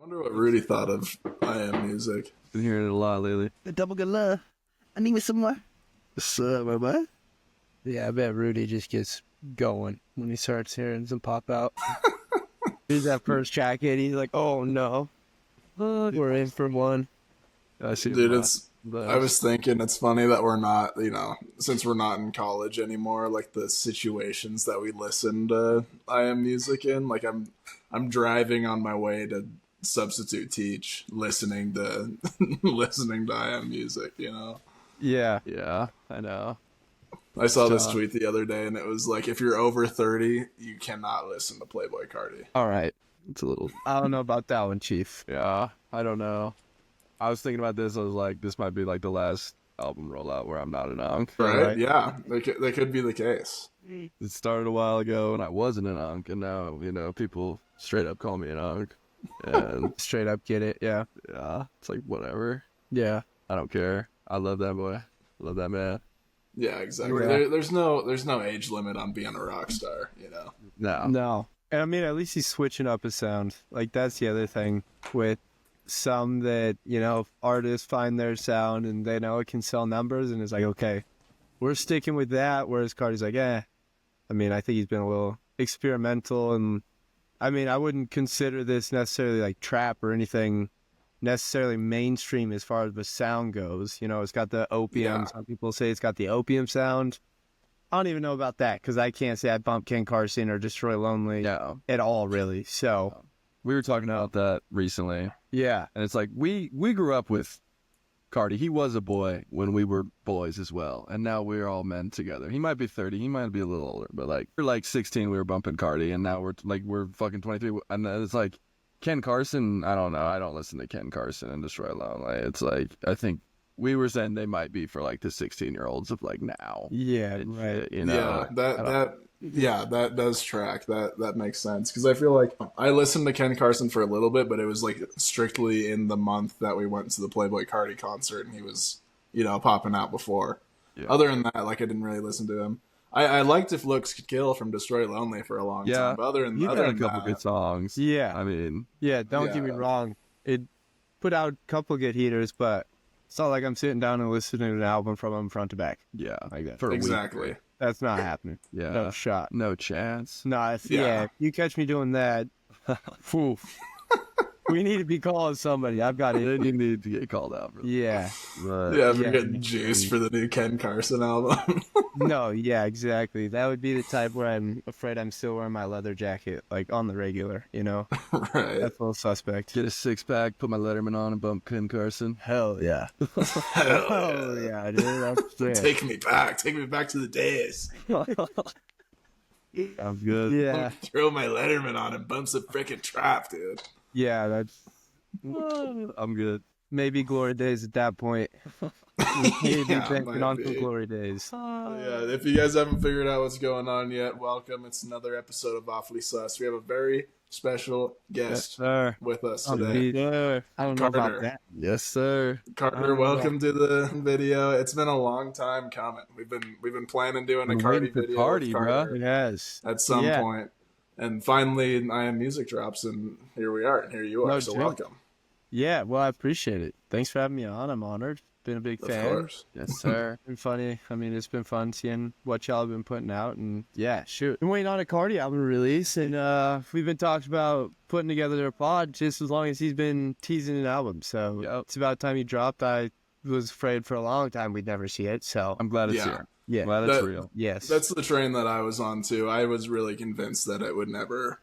Wonder what Rudy thought of I Am Music. Been hearing it a lot lately. The double good love. I need me some more. What's up, my boy? Yeah, I bet Rudy just gets going when he starts hearing some pop out. Here's that first jacket. He's like, oh no. We're in for one. I see. Dude, I was thinking it's funny that we're not, since we're not in college anymore, like the situations that we listen to I Am Music in, like I'm driving on my way to substitute teach, listening to listening to I Am Music, Yeah. Yeah, I know. I saw this tweet the other day, and it was like, if you're over 30, you cannot listen to Playboi Carti. All right. It's a little. I don't know about that one, Chief. Yeah, I don't know. I was thinking about this. I was like, this might be like the last album rollout where I'm not an unk. Right? Yeah, that could be the case. It started a while ago, and I wasn't an unk, and now people straight up call me an unk, and Straight up get it. Yeah. yeah, it's like whatever. Yeah. I don't care. I love that boy. I love that man. Yeah, exactly. Yeah. There's no age limit on being a rock star, No. No. And I mean, at least he's switching up his sound. Like, that's the other thing with some that, artists find their sound and they know it can sell numbers, and it's like, okay, we're sticking with that. Whereas Carti's like, I mean, I think he's been a little experimental, and I mean, I wouldn't consider this necessarily like trap or anything necessarily mainstream as far as the sound goes. It's got the opium. Yeah. Some people say it's got the opium sound. I don't even know about that because I can't say I bump Ken Carson or Destroy Lonely at all, really. So We were talking about that recently, yeah, and it's like we grew up with Carti. He was a boy when we were boys as well, and now we're all men together. He might be 30, he might be a little older, but like we're like 16, we were bumping Carti, and now we're fucking 23, and then it's like Ken Carson. I don't know. I don't listen to Ken Carson and Destroy Lonely. It's like I think we were saying they might be for like the 16-year-olds of like now. yeah, right. Yeah, that does track. That makes sense, because I feel like I listened to Ken Carson for a little bit, but it was like strictly in the month that we went to the Playboi Carti concert, and he was popping out before. Yeah. Other than that, like I didn't really listen to him. I liked If Looks Could Kill from Destroy Lonely for a long time, but other He than had a couple that, good songs. Yeah, I mean, don't get me Yeah. wrong. It put out a couple good heaters, but it's not like I'm sitting down and listening to an album from him front to back yeah, like that. for a week. exactly. That's not happening. Yeah, No shot. no chance. No, if Yeah. you catch me doing that, phew, we need to be calling somebody. I've got Then it. you need to get called out for that. Yeah. But Yeah, if you're Yeah. getting juiced for the new Ken Carson album. No, yeah, exactly. That would be the type where I'm afraid I'm still wearing my leather jacket, like on the regular, Right. That's a little suspect. get a 6-pack, put my Letterman on, and bump Ken Carson. Hell yeah. Hell Oh, yeah. yeah, dude. That's it. Take me back to the days. Sounds good. Yeah. Throw my Letterman on and bump some frickin' trap, dude. Yeah, that's I'm good. maybe glory days at that point. Maybe Yeah, banking might on be. some glory days. Yeah, if you guys haven't figured out what's going on yet, welcome. It's another episode of Awfully Sus. We have a very special guest Sir. with us today. I don't know about Carter. that. Yes, sir. Carter, welcome to the video. It's been a long time coming. We've been planning doing a Been Carti waiting for video Carti, with bro. Carter It has. at some Yeah. point. And finally, I Am Music drops, and here we are, and here you are. No So joke. welcome. Yeah, well, I appreciate it. Thanks for having me on. I'm honored. Been a big Of fan. course. Yes, sir. Been funny. I mean, it's been fun seeing what y'all have been putting out, and yeah, shoot. Been waiting on a Carti album release, and we've been talking about putting together a pod just as long as he's been teasing an album. So Yep. it's about time he dropped. I was afraid for a long time we'd never see it. So I'm glad it's Yeah. here. yeah, Glad it's That- real. yes, That's the train that I was on too. I was really convinced that it would never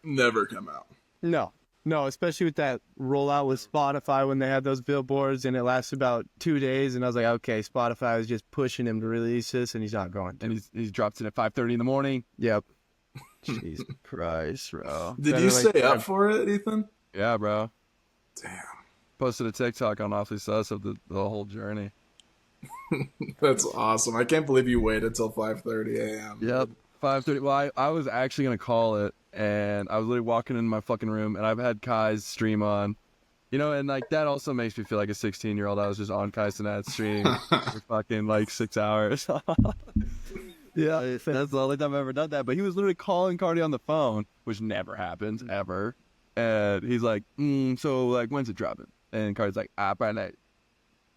come out. no, especially with that rollout with Spotify when they had those billboards and it lasted about 2 days, and I was like, okay, Spotify was just pushing him to release this, and he's not going to. And he's dropped it at 5:30 in the morning. Yep. Jesus Christ, bro. Did Better you like stay that. up for it, Ethan? Yeah, bro. Damn. Posted a TikTok on Awfully Sus of the whole journey. That's awesome. I can't believe you waited till 5:30 a.m. Yep. 5:30. Well, I was actually going to call it, and I was literally walking in my fucking room, and I've had Kai's stream on. And like that also makes me feel like a 16-year-old. I was just on Kai Sinat's stream for fucking like 6 hours. Yeah, that's the only time I've ever done that. But he was literally calling Carti on the phone, which never happens, ever. And he's like, so like, when's it dropping? And Carti's like, probably like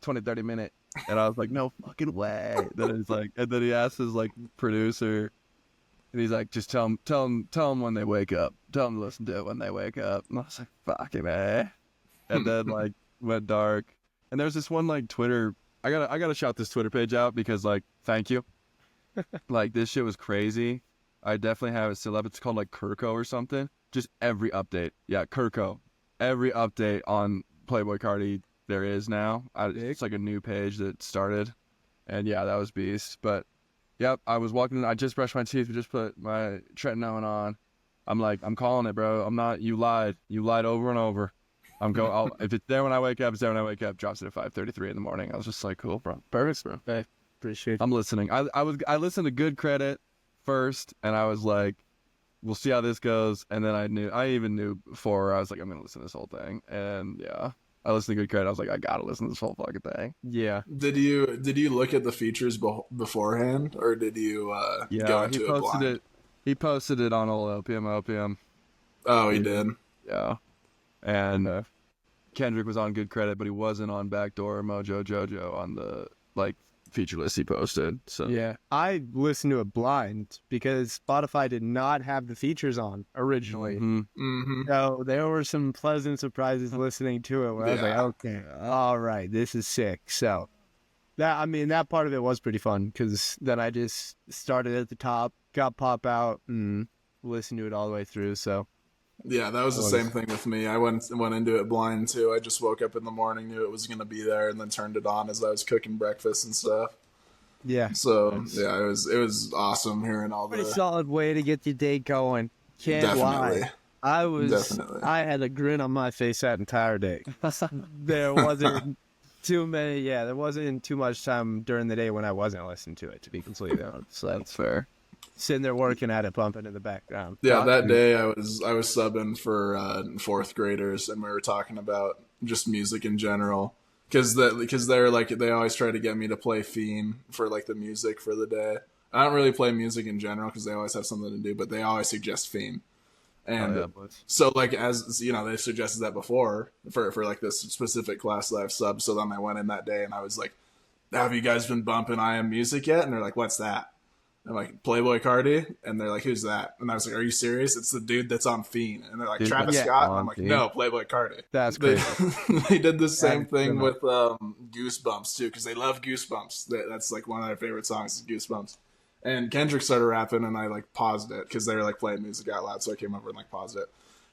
20, 30 minutes. And I was like, no fucking way. Then he's like, and then he asked his like producer, and he's like, just tell him when they wake up. Tell them to listen to it when they wake up. And I was like, fucking eh. And then like went dark. And there's this one like Twitter. I gotta shout this Twitter page out because like, thank you. Like this shit was crazy. I definitely have it still up. It's called like Kirko or something. Just every update. Yeah, Kirko. Every update on Playboi Carti there is now. It's like a new page that started. And yeah, that was beast. But yep, I was walking in. I just brushed my teeth. We just put my tretinoin on. I'm like, I'm calling it, bro. I'm not. You lied. You lied over and over. If it's there when I wake up, it's there when I wake up. Drops it at 5:33 in the morning. I was just like, cool, bro. Perfect, bro. I appreciate it. I'm listening. I listened to Good Credit first, and I was like, we'll see how this goes. And then I even knew before. I was like, I'm gonna listen to this whole thing. And yeah, I listened to Good Credit. I was like, I gotta listen to this whole fucking thing. Yeah. Did you look at the features beforehand, or did you go into it blind? He posted it on old OPM. Oh, he did. Yeah. And Kendrick was on Good Credit, but he wasn't on Backdoor Mojo Jojo on the like feature list he posted. So yeah, I listened to it blind because Spotify did not have the features on originally. So there were some pleasant surprises listening to it where I was like, okay, all right, this is sick. So that part of it was pretty fun because then I just started at the top, got Pop Out, and listened to it all the way through. So yeah, that was the same thing with me. I went into it blind too. I just woke up in the morning, knew it was going to be there, and then turned it on as I was cooking breakfast and stuff. Yeah. So yeah, it was awesome hearing all pretty solid way to get your day going. Can't lie. I had a grin on my face that entire day. There wasn't there wasn't too much time during the day when I wasn't listening to it, to be completely honest. So that's fair. Sitting there working at it, bumping in the background. Yeah, that day I was subbing for fourth graders, and we were talking about just music in general, because they're like, they always try to get me to play Fiend for like the music for the day. I don't really play music in general because they always have something to do, but they always suggest Fiend. And so like, as you know, they suggested that before for like this specific class that I've subbed. So then I went in that day and I was like, have you guys been bumping I Am Music yet? And they're like, what's that? I'm like, Playboi Carti? And they're like, who's that? And I was like, are you serious? It's the dude that's on Fiend. And they're like, Travis Scott? And I'm like, no, Playboi Carti. That's crazy. They did the same thing with Goosebumps, too, because they love Goosebumps. That's like one of their favorite songs is Goosebumps. And Kendrick started rapping, and I like paused it because they were like playing music out loud. So I came over and like paused it.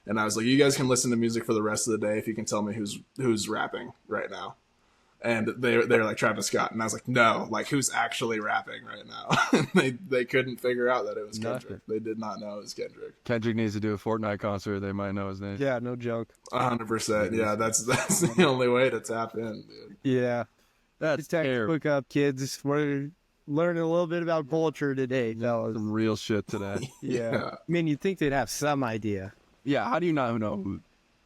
And I was like, you guys can listen to music for the rest of the day if you can tell me who's rapping right now. And they're like, Travis Scott. And I was like, no, like, who's actually rapping right now? they couldn't figure out that it was Kendrick. They did not know it was Kendrick. Kendrick needs to do a Fortnite concert. They might know his name. Yeah, no joke. 100%. Yeah, that's the only way to tap in, dude. Yeah. That's textbook up, kids. We're learning a little bit about culture today, fellas. Some real shit today. Yeah. I mean, you'd think they'd have some idea. Yeah, how do you not know who?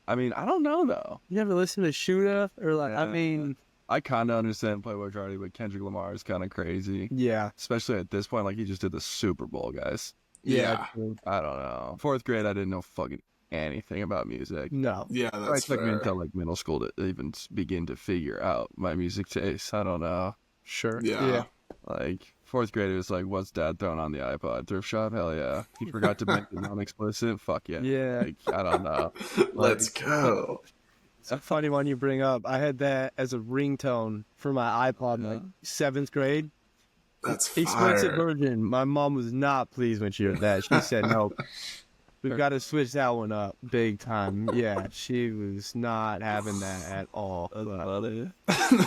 I mean, I don't know, though. You never listen to Schyeah? Or like, I mean... I kind of understand Playboi Carti, but Kendrick Lamar is kind of crazy. Yeah. Especially at this point, like, he just did the Super Bowl, guys. Yeah. I don't know. Fourth grade, I didn't know fucking anything about music. No. Yeah, that's fair. It took me until, like, middle school to even begin to figure out my music taste. I don't know. Sure. Yeah. Like, fourth grade, it was like, what's dad throwing on the iPod? Thrift shop? Hell yeah. He forgot to make it non-explicit? Fuck yeah. Yeah. Like, I don't know. Let's go. It's a funny one you bring up. I had that as a ringtone for my iPod in like 7th grade. That's fire. Explicit version. My mom was not pleased when she heard that. She said, nope. We've got to switch that one up big time. Yeah, she was not having that at all.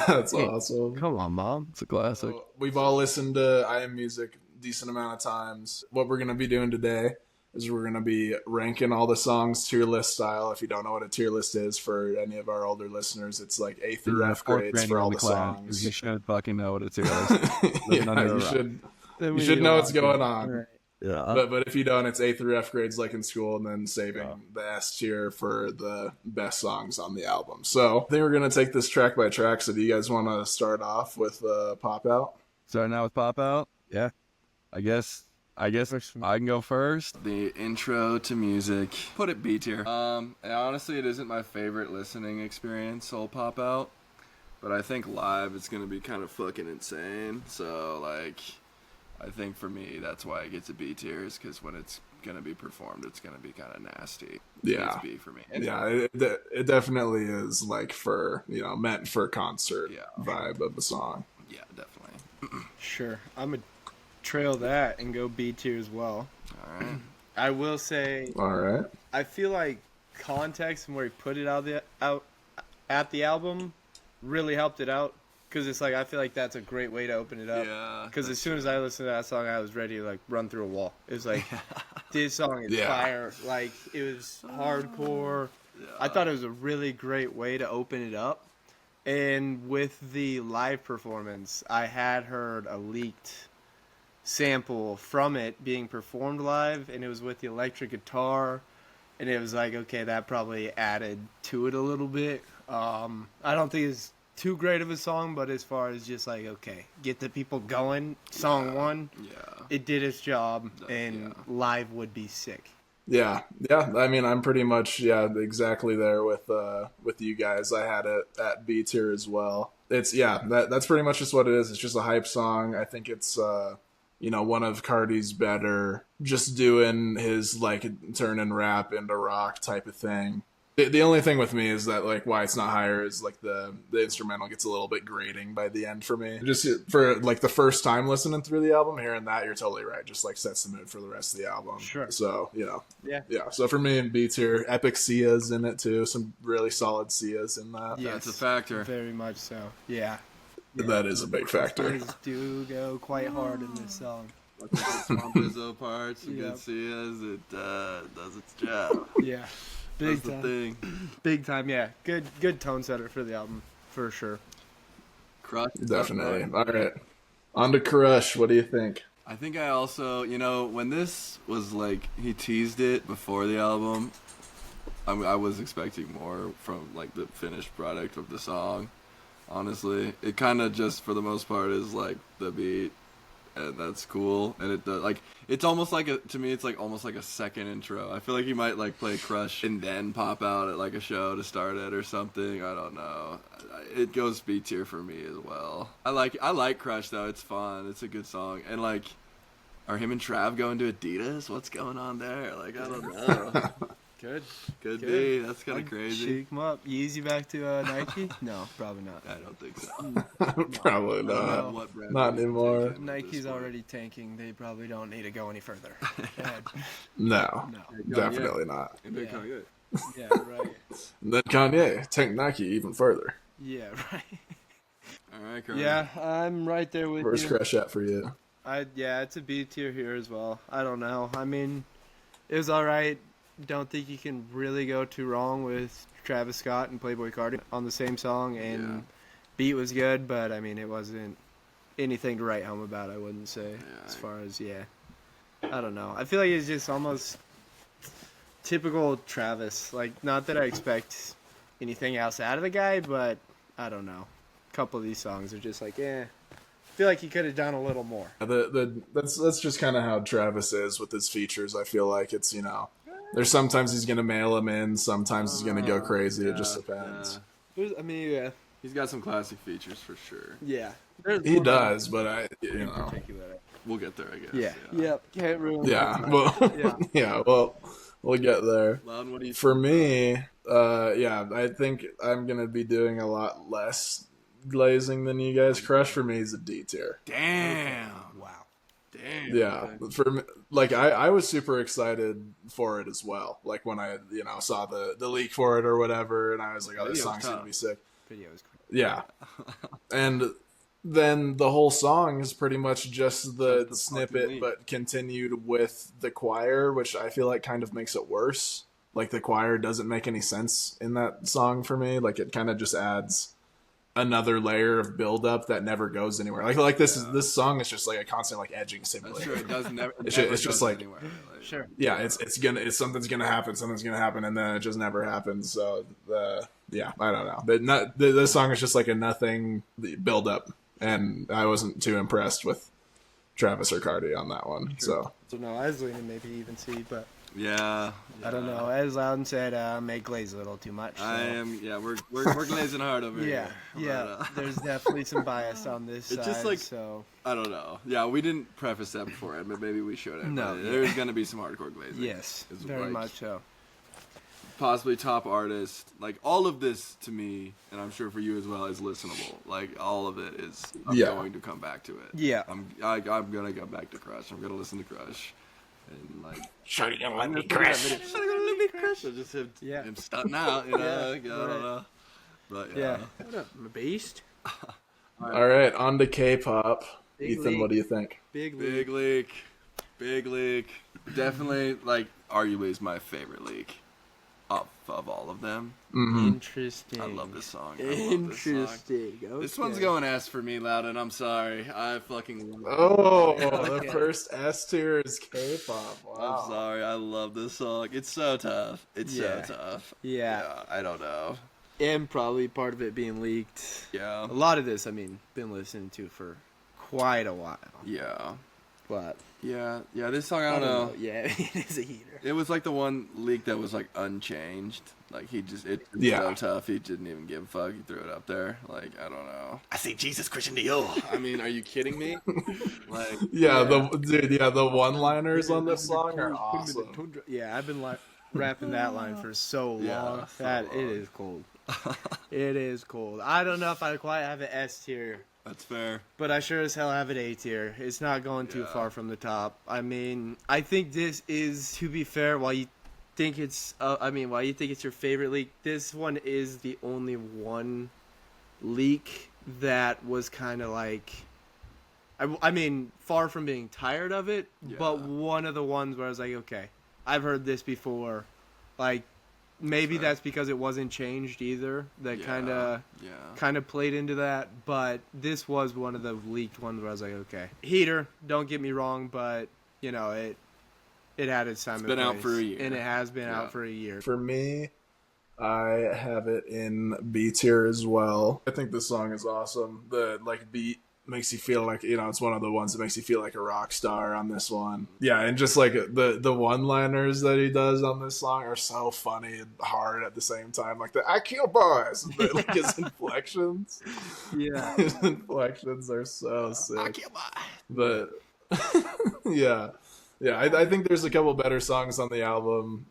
That's awesome. Come on, Mom. It's a classic. So we've all listened to I Am Music a decent amount of times. What we're going to be doing today is we're going to be ranking all the songs tier list style. If you don't know what a tier list is for any of our older listeners, it's like A through F grades for all the songs. You should fucking know what a tier list is. You should know what's going on. Right. Yeah. But if you don't, it's A through F grades like in school, and then saving the S tier for the best songs on the album. So I think we're going to take this track by track. So do you guys want to start off with Pop Out? Starting out with Pop Out? Yeah. I guess I guess I can go first. The intro to music. Put it B tier. And honestly, it isn't my favorite listening experience, Soul Pop Out. But I think live it's going to be kind of fucking insane. So, like, I think for me, that's why it gets a B tier, is because when it's going to be performed, it's going to be kind of nasty. Yeah. It's B for me. Yeah, it definitely is, like, for, you know, meant for concert vibe of a song. Yeah, definitely. Sure. I'm going to trail that and go B tier as well. All right. I will say, All right. I feel like context and where he put it out at the album really helped it out. Because it's like, I feel like that's a great way to open it up. Yeah. Because as soon as I listened to that song, I was ready to, like, run through a wall. It was like, this song is fire. Like, it was hardcore. Yeah. I thought it was a really great way to open it up. And with the live performance, I had heard a leaked sample from it being performed live, and it was with the electric guitar. And it was like, okay, that probably added to it a little bit. I don't think it's too great of a song, but as far as just like, okay, get the people going, song one, it did its job, and live would be sick. Yeah. I mean, I'm pretty much exactly there with you guys. I had it at B tier as well. It's that's pretty much just what it is. It's just a hype song. I think it's one of Carti's better, just doing his like turning rap into rock type of thing. The only thing with me is that, like, why it's not higher is, like, the instrumental gets a little bit grating by the end for me. Just for, like, the first time listening through the album, hearing that, you're totally right. Just, like, sets the mood for the rest of the album. Sure. So, you know. Yeah. So, for me, in B tier, epic schyeahs in it, too. Some really solid schyeahs in that. Yes, that's a factor. Very much so. Yeah. That is a big factor. These do go quite hard in this song. Some IZZO parts, some good schyeahs, it does its job. Yeah. Big That's time. the thing. Big time, yeah. Good tone setter for the album, for sure. Crush. Definitely. All right. On to Crush. What do you think? I think I also, when this was like, he teased it before the album, I was expecting more from, like, the finished product of the song, honestly. It kind of just, for the most part, is, like, the beat, and that's cool. And it does, like, it's almost like to me, it's like almost like a second intro. I feel like he might, like, play Crush and then pop out at, like, a show to start it or something. I don't know. It goes B tier for me as well. I like Crush, though. It's fun. It's a good song. And, like, are him and Trav going to Adidas? What's going on there? Like, I don't know. Could be. That's kind of crazy. Shake him up. Yeezy back to Nike? No, probably not. I don't think so. Probably not. What brand Not is he anymore. taking at Nike's this point? already tanking. They probably don't need to go any further. Go ahead. No. No. Definitely not. And big Yeah. Kanye. Yeah, right. Then Kanye, take Nike even further. Yeah, right. All right, Carti. Yeah, I'm right there with Where's you. Crush at for you? It's a B tier here as well. I don't know. I mean, it was all right. Don't think you can really go too wrong with Travis Scott and Playboi Carti on the same song, and beat was good, but I mean, it wasn't anything to write home about, I wouldn't say. As far as I don't know. I feel like it's just almost typical Travis. Like, not that I expect anything else out of the guy, but I don't know. A couple of these songs are just like, I feel like he could have done a little more. That's just kind of how Travis is with his features. I feel like it's, there's sometimes he's gonna mail them in, sometimes he's gonna go crazy. It just depends. I mean, He's got some classic features for sure. yeah. He does, but We'll get there, I guess. Yeah. Yep. Can't ruin yeah. that. Well, Yeah. Well, we'll get there. Loudon, what do you For me, I think I'm gonna be doing a lot less glazing than you guys. Crush for me is a D tier. Damn. Wow. Damn. Yeah, for me, like I was super excited for it as well. Like when I saw the leak for it or whatever, and I was like, oh, this Video's song's gonna tough. be sick. Video is cool. Yeah, and then the whole song is pretty much just the Just the fucking snippet, leak. but continued with the choir, which I feel like kind of makes it worse. Like the choir doesn't make any sense in that song for me. Like it kind of just adds another layer of build up that never goes anywhere. Like this song is just like a constant like edging That's simulator. true. It does never. It's never just goes like- anywhere. Like, Sure. Yeah, it's something's gonna happen, and then it just never happens. So I don't know. This song is just like a nothing build up, and I wasn't too impressed with Travis or Carti on that one. So no, I was leaning maybe even C, but Yeah. I don't know. As Loudon said, make glaze a little too much. So. I am. Yeah, we're glazing hard over here. Yeah. But, There's definitely some bias on this It's side. just like- so I don't know. Yeah, we didn't preface that beforehand, but maybe we should have. No, But yeah. there's gonna be some hardcore glazing. yes, It's very like- much so. Possibly top artist. Like all of this to me, and I'm sure for you as well, is listenable. Like all of it is. I'm Yeah. going to come back to it. Yeah. I'm gonna come back to Crush. I'm gonna listen to Crush, and like. Sure you let me Crush. crush. Just him, Yeah. him stunting out, you know. Yeah, like, I don't right. know. But Yeah. yeah. What up, my beast? all right, on to K-pop. Big Ethan, league. what do you think? Big Big leak. Big leak. Definitely, like, arguably is my favorite leak of all of them. Interesting. I love this song. I love this song. Interesting. Okay. This one's going S for me, Loudon. I'm sorry. I fucking love it. Oh, the first S tier is K-pop. I'm Wow. sorry. I love this song. It's so tough. It's Yeah. so tough. Yeah. I don't know. And probably part of it being leaked. Yeah. A lot of this, I mean, been listening to for quite a while. Yeah. But Yeah. Yeah. This song, I don't know. Yeah, it is a heater. It was like the one leak that was like unchanged. Like it was Yeah. so tough. He didn't even give a fuck. He threw it up there. Like I don't know. I say Jesus Christian Dior. I mean, are you kidding me? Like Yeah, the one-liners on this song are awesome. Yeah, I've been rapping that line for so long. Yeah, so That long. it is cold. It is cold. I don't know if I quite have an S tier, that's fair. but I sure as hell have an A tier. It's not going too Yeah. far from the top. I mean, I think this is, to be fair, while you think it's your favorite leak, this one is the only one leak that was kind of like, I mean, far from being tired of it, but Yeah. one of the ones where I was like, okay, I've heard this before. Like, maybe Fair. that's because it wasn't changed either. That Yeah. kind of played into that. But this was one of the leaked ones where I was like, okay, heater. Don't get me wrong, but you know it had its time. It's and been out place, for a year. and it has been Yeah. out for a year. For me, I have it in B tier as well. I think this song is awesome. The beat makes you feel like, it's one of the ones that makes you feel like a rock star on this one. Yeah, and just like the one-liners that he does on this song are so funny and hard at the same time. Like the "I kill boys," but like his inflections. Yeah. His inflections are so sick. But yeah. Yeah, I think there's a couple better songs on the album,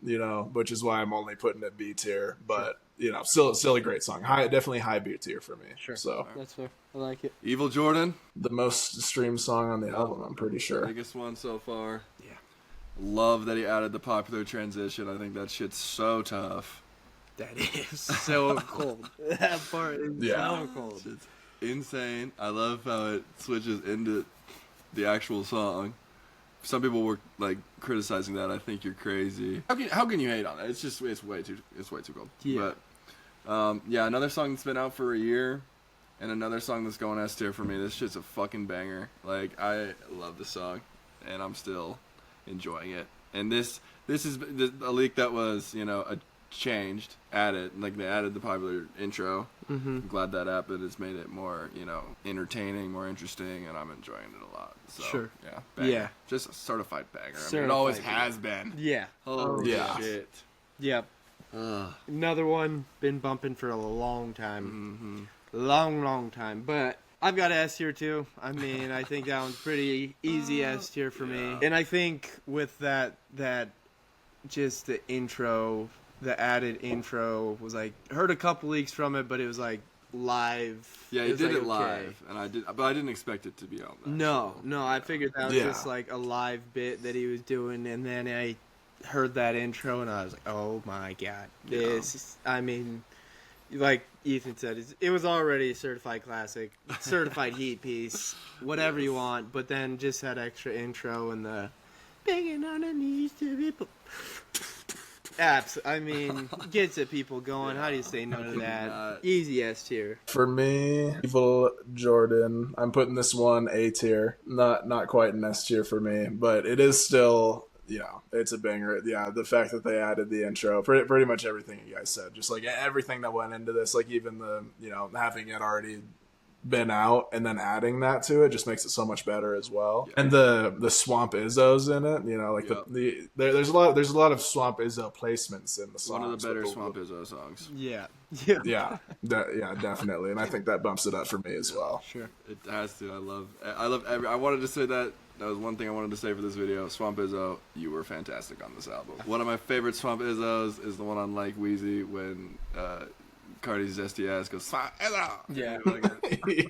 which is why I'm only putting it B tier. But still a great song. Definitely high B tier for me. Sure. So That's fair. I like it. Evil Jordan, the most streamed song on the album, I'm pretty sure. biggest one so far. Yeah. Love that he added the popular transition. I think that shit's so tough. That is so cold. That part is Yeah. so cold. It's insane. I love how it switches into the actual song. Some people were like criticizing that. I think you're crazy. How can you hate on that? It's way too cold. Yeah. But another song that's been out for a year, and another song that's going S tier for me. This shit's a fucking banger. Like I love this song, and I'm still enjoying it. And this is a leak that was changed, added, like they added the popular intro. Mm-hmm. I'm glad that happened. It's made it more, entertaining, more interesting, and I'm enjoying it a lot. So, Sure. yeah, banger. Yeah. Just a certified banger. I mean, it Certified always banger. has been. Yeah. Holy Yeah. shit. Yep. Ugh. Another one been bumping for a long time. Mm-hmm. Long time. But I've got S tier too. I mean, I think that one's pretty easy S tier for me. Yeah. And I think with that just the intro, the added intro was like, heard a couple leaks from it, but it was like live. Yeah, he was did like, it okay. live, but I didn't expect it to be on that. No, so, no, I figured that was Yeah. just like a live bit that he was doing, and then I heard that intro and I was like, oh my god, this is, I mean, like Ethan said, it was already a certified classic, certified heat piece, whatever you want, but then just that extra intro and the begging on the knees to be apps, I mean, gets at people going. How do you say no to that? not? Easy S tier. For me, Evil Jordan, I'm putting this one A tier. Not quite an S tier for me, but it is still, it's a banger. Yeah, the fact that they added the intro, pretty much everything you guys said, just like everything that went into this, like even the, having it already been out and then adding that to it just makes it so much better as well. And the Swamp IZZO's in it, like there's a lot of Swamp IZZO placements in the song. One of the better Swamp IZZO songs. Yeah. Yeah, definitely, and I think that bumps it up for me as well. Sure. It has to. I love I wanted to say that. That was one thing I wanted to say for this video. Swamp IZZO, you were fantastic on this album. One of my favorite Swamp IZZOs is the one on Like Wheezy when Carti's zesty ass goes Swamp IZZO. Yeah.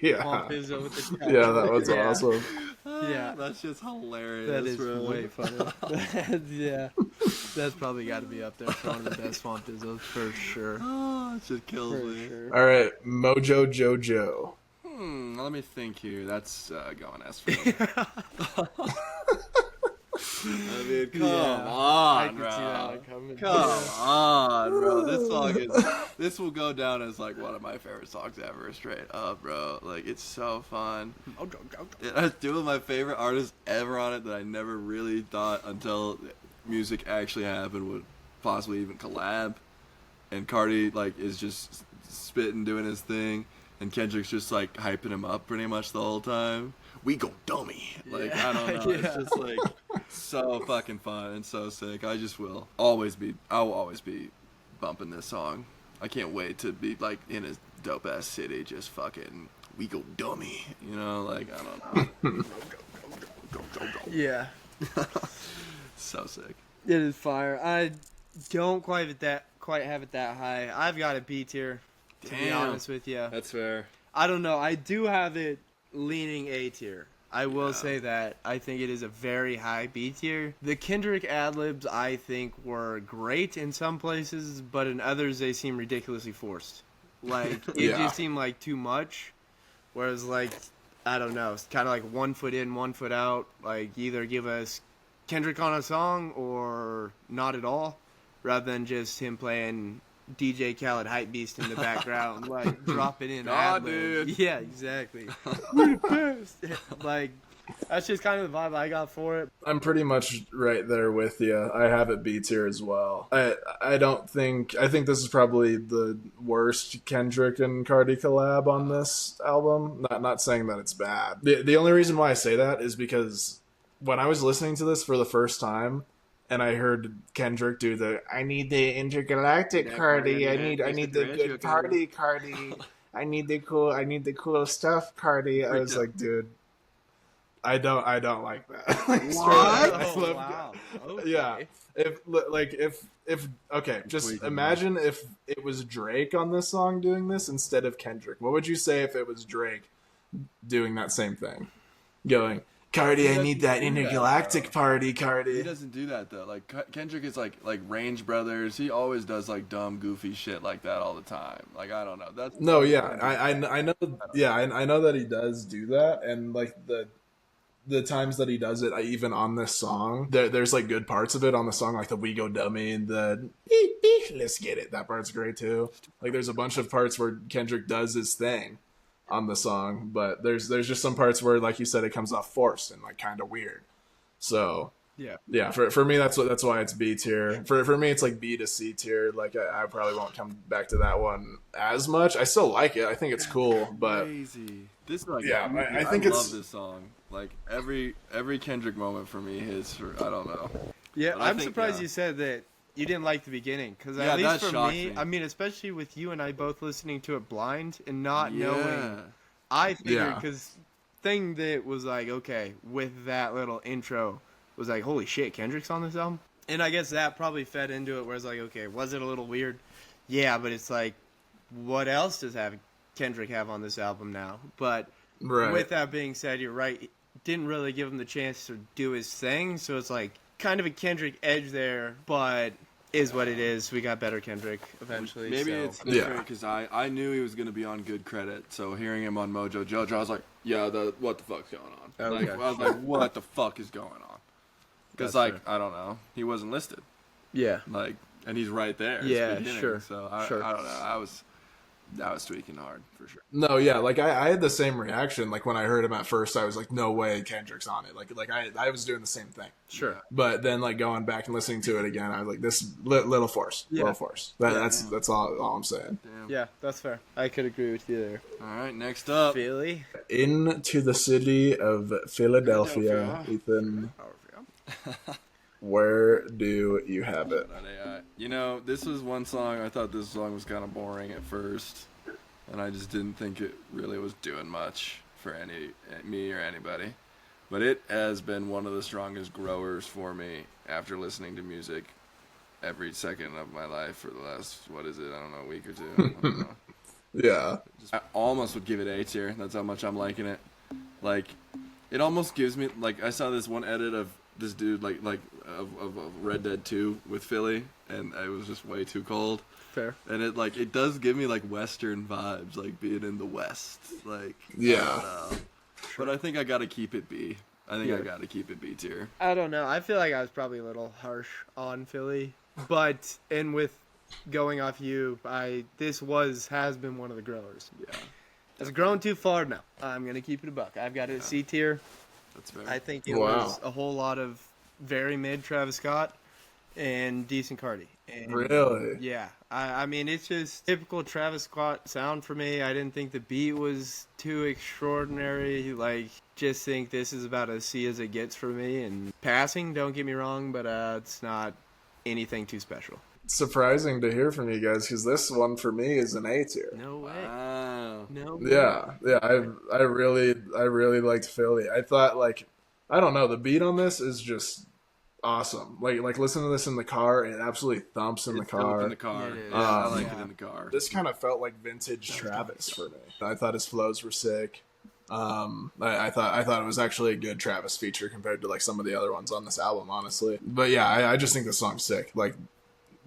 Yeah, Swamp IZZO with the yeah, that was awesome. Yeah. That's just hilarious. That is bro. way funny. Yeah. That's probably got to be up there for one of the best Swamp IZZOs for sure. Oh, it just kills me. Sure. All right, Mojo Jojo. Let me think here. That's going S for me. I mean, come on, I can bro. see that one coming. Come on, bro. This song this will go down as like one of my favorite songs ever, straight up, bro. Like, it's so fun. It has two of my favorite artists ever on it that I never really thought until music actually happened would possibly even collab. And Carti, like, is just spitting, doing his thing. And Kendrick's just like hyping him up pretty much the whole time. We go dummy. Like, I don't know. It's just like so fucking fun and so sick. I will always be bumping this song. I can't wait to be like in a dope ass city just fucking we go dummy. Like, I don't know. Go. Yeah. So sick. It is fire. I don't quite have it that high. I've got a B tier. To be honest with you, That's fair. I don't know. I do have it leaning A tier. I will say that I think it is a very high B tier. The Kendrick ad-libs I think were great in some places, but in others they seem ridiculously forced. Like, it just seemed like too much. Whereas, like, I don't know, it's kind of like 1 foot in, 1 foot out. Like, either give us Kendrick on a song or not at all, rather than just him playing DJ Khaled hype beast in the background, like drop it in. Dude. Yeah, exactly. We're the best. Like, that's just kind of the vibe I got for it. I'm pretty much right there with you. I have it B tier as well. I think this is probably the worst Kendrick and Carti collab on this album. Not saying that it's bad. The only reason why I say that is because when I was listening to this for the first time, and I heard Kendrick do the I need the intergalactic Carti, I need the good party Carti, I need the cool stuff Carti. I was like, dude, I don't like that. Like, Oh, wow. Okay. Yeah. If okay, just imagine if it was Drake on this song doing this instead of Kendrick. What would you say if it was Drake doing that same thing? Going, Carti, I need that intergalactic party, Carti. He doesn't do that though. Like, Kendrick is like Range Brothers. He always does like dumb, goofy shit like that all the time. Like, I don't know. That's no, yeah, I know, yeah, I know that he does do that, and like the times that he does it, even on this song, there's like good parts of it on the song, like the We Go Dummy and the beep, beep, let's get it. That part's great too. Like, there's a bunch of parts where Kendrick does his thing on the song, but there's just some parts where, like you said, it comes off forced and like kind of weird. So yeah, for me that's why it's B tier. For me it's like B to C tier. Like, I probably won't come back to that one as much. I still like it. I think it's cool, but crazy. This like, yeah, I think I it's love this song. Like, every Kendrick moment for me is for, I don't know. Yeah, But I I'm think, surprised you said that you didn't like the beginning, because Yeah, at that least for shocked me, me. I mean, especially with you and I both listening to it blind and not Yeah. knowing, I figured, Yeah. because thing that was like, okay, with that little intro, was like, holy shit, Kendrick's on this album? And I guess that probably fed into it, where it's like, okay, was it a little weird? Yeah, but it's like, what else does Kendrick have on this album now? But right. with that being said, you're right. Didn't really give him the chance to do his thing, so it's like kind of a Kendrick edge there, but is what it is. We got better Kendrick eventually. Maybe so. it's different because I knew he was going to be on Good Credit, so hearing him on Mojo Jojo, I was like, yeah, what the fuck's going on? Okay. Like, I was like, what the fuck is going on? Because, That's like, fair. I don't know, he wasn't listed. Yeah. Like, and he's right there. It's Yeah, beginning, sure, So I sure. don't know. That was tweaking hard for sure. No, yeah, like I had the same reaction. Like when I heard him at first, I was like, no way, Kendrick's on it. Like I was doing the same thing. Sure. But then like going back and listening to it again, I was like, this little force, little force. That's all I'm saying. Damn. Yeah, that's fair. I could agree with you there. All right, next up. Philly. Into the city of Philadelphia, Ethan. Where do you have it? You know, this was one song, I thought this song was kind of boring at first, and I just didn't think it really was doing much for me or anybody. But it has been one of the strongest growers for me after listening to music every second of my life for the last, a week or two. I don't know. Yeah. I almost would give it A tier. That's how much I'm liking it. Like, it almost gives me, like, I saw this one edit of this dude, of Red Dead 2 with Philly, and it was just way too cold. Fair. And it does give me, like, Western vibes, like, being in the West. Like, Yeah. I don't know. But I think I gotta keep it B. I gotta keep it B tier. I don't know. I feel like I was probably a little harsh on Philly, but with going off you, has been one of the growers. Yeah. It's grown too far now. I'm gonna keep it a buck. I've got it at C tier. That's fair. I think it was a whole lot of very mid Travis Scott and decent Carti. And Really? yeah. I mean, it's just typical Travis Scott sound for me. I didn't think the beat was too extraordinary. Like, just think this is about as C as it gets for me. And passing, don't get me wrong, but it's not anything too special. Surprising to hear from you guys, because this one for me is an A tier. No way. Wow. No way. Yeah. I really liked Philly. I thought, like, I don't know, the beat on this is just awesome. Like listen to this in the car, it absolutely thumps in the car. In the car. It is. I like it in the car. This kind of felt like vintage Travis for me. I thought his flows were sick. I thought it was actually a good Travis feature compared to like some of the other ones on this album, honestly. But yeah, I just think the song's sick. Like,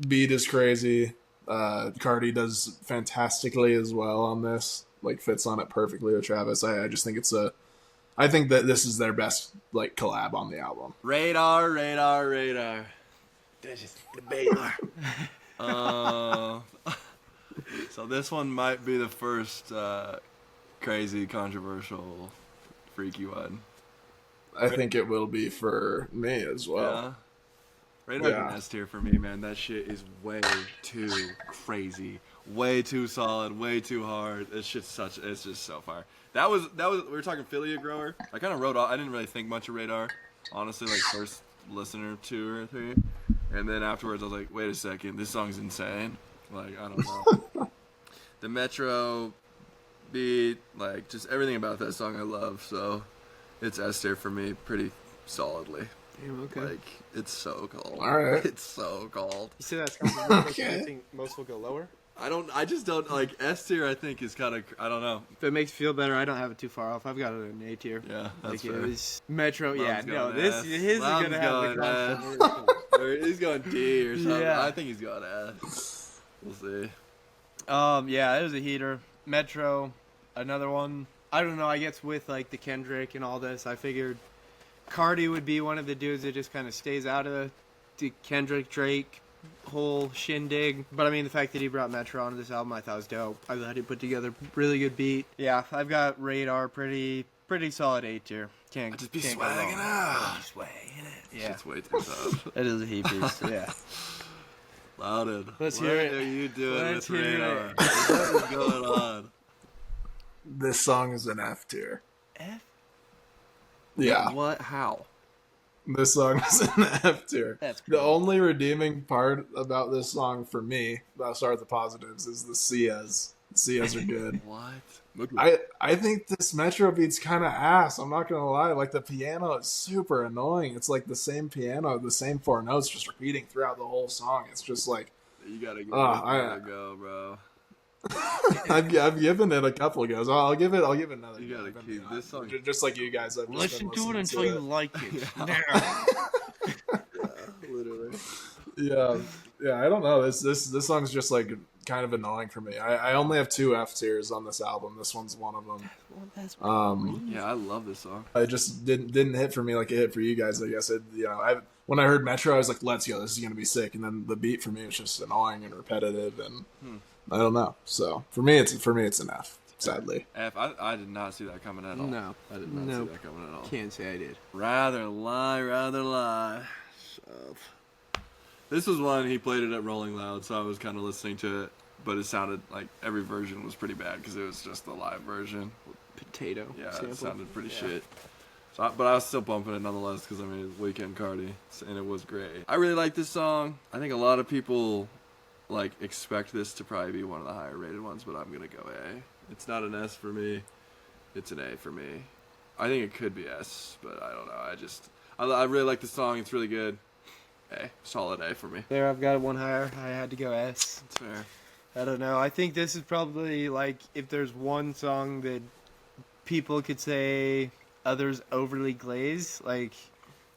beat is crazy. Carti does fantastically as well on this. Like, fits on it perfectly with Travis. I just think I think that this is their best like collab on the album. Radar. This is the radar. So this one might be the first crazy, controversial, freaky one. I think it will be for me as well. Yeah. Radar's an S tier for me, man. That shit is way too crazy, way too solid, way too hard. It's just so fire. That was we were talking Philly a grower. I kind of wrote off. I didn't really think much of Radar, honestly. Like first listener 2 or 3, and then afterwards I was like, wait a second, this song's insane. Like, I don't know. The Metro beat, like, just everything about that song I love. So it's S tier for me, pretty solidly. Damn, okay. Like, it's so cold. All right. It's so cold. You see that's kind of Okay. I think most will go lower. I just don't, like, S tier I think is kind of, I don't know. If it makes you feel better, I don't have it too far off. I've got it in A tier. Yeah, that's Like, fair. it was Metro. Mom's Yeah, no, going his S. is Mom's gonna have the going controversial. Or he's going D or something. Yeah. I think he's going S. We'll see. Yeah, it was a heater. Metro, another one. I don't know. I guess with like the Kendrick and all this, I figured Carti would be one of the dudes that just kind of stays out of the Kendrick Drake whole shindig. But I mean, the fact that he brought Metro onto this album, I thought was dope. I thought he put together a really good beat. Yeah, I've got Radar pretty solid A tier. Can't Just be can't go swagging wrong. out. Yeah, It's way too tough. it is a heat piece. Yeah. Louded. Let's what hear it. are you doing Let's with hear Radar? it. What is going on? This song is an F tier. F. Yeah, What? How? this song is an F tier. That's The cool. only redeeming part about this song for me, I'll start with the positives, is the schyeahs. The schyeahs are good. What? I think this Metro beat's kind of ass. I'm not gonna lie. Like, the piano is super annoying. It's like the same piano, the same 4 notes, just repeating throughout the whole song. It's just like You gotta go. I- Go, bro. I've given it a couple goes. I'll give it another. You gotta go. keep this song. Just like you guys. I've just Listen been to it listening until you like it. Literally. Yeah. I don't know. This song's just like kind of annoying for me. I only have 2 F tiers on this album. This one's one of them. Yeah, I love this song. I just didn't hit for me like it hit for you guys. I guess when I heard Metro, I was like, let's go. This is gonna be sick. And then the beat for me was just annoying and repetitive, and I don't know. So for me, it's an F. Sadly. F. I did not see that coming at all. No. I did not Nope. see that coming at all. Can't say I did. Rather lie. Shut up. This was one he played it at Rolling Loud, so I was kind of listening to it, but it sounded like every version was pretty bad because it was just the live version. Potato. Yeah, sample. it sounded pretty shit. So, but I was still bumping it nonetheless because I mean it's Weekend Carti, and it was great. I really like this song. I think a lot of people like expect this to probably be one of the higher rated ones, but I'm gonna go A. It's not an S for me. It's an A for me. I think it could be S, but I don't know. I really like the song. It's really good. A. Solid A for me. There, I've got one higher. I had to go S. It's fair. I don't know. I think this is probably like if there's one song that people could say others overly glaze, like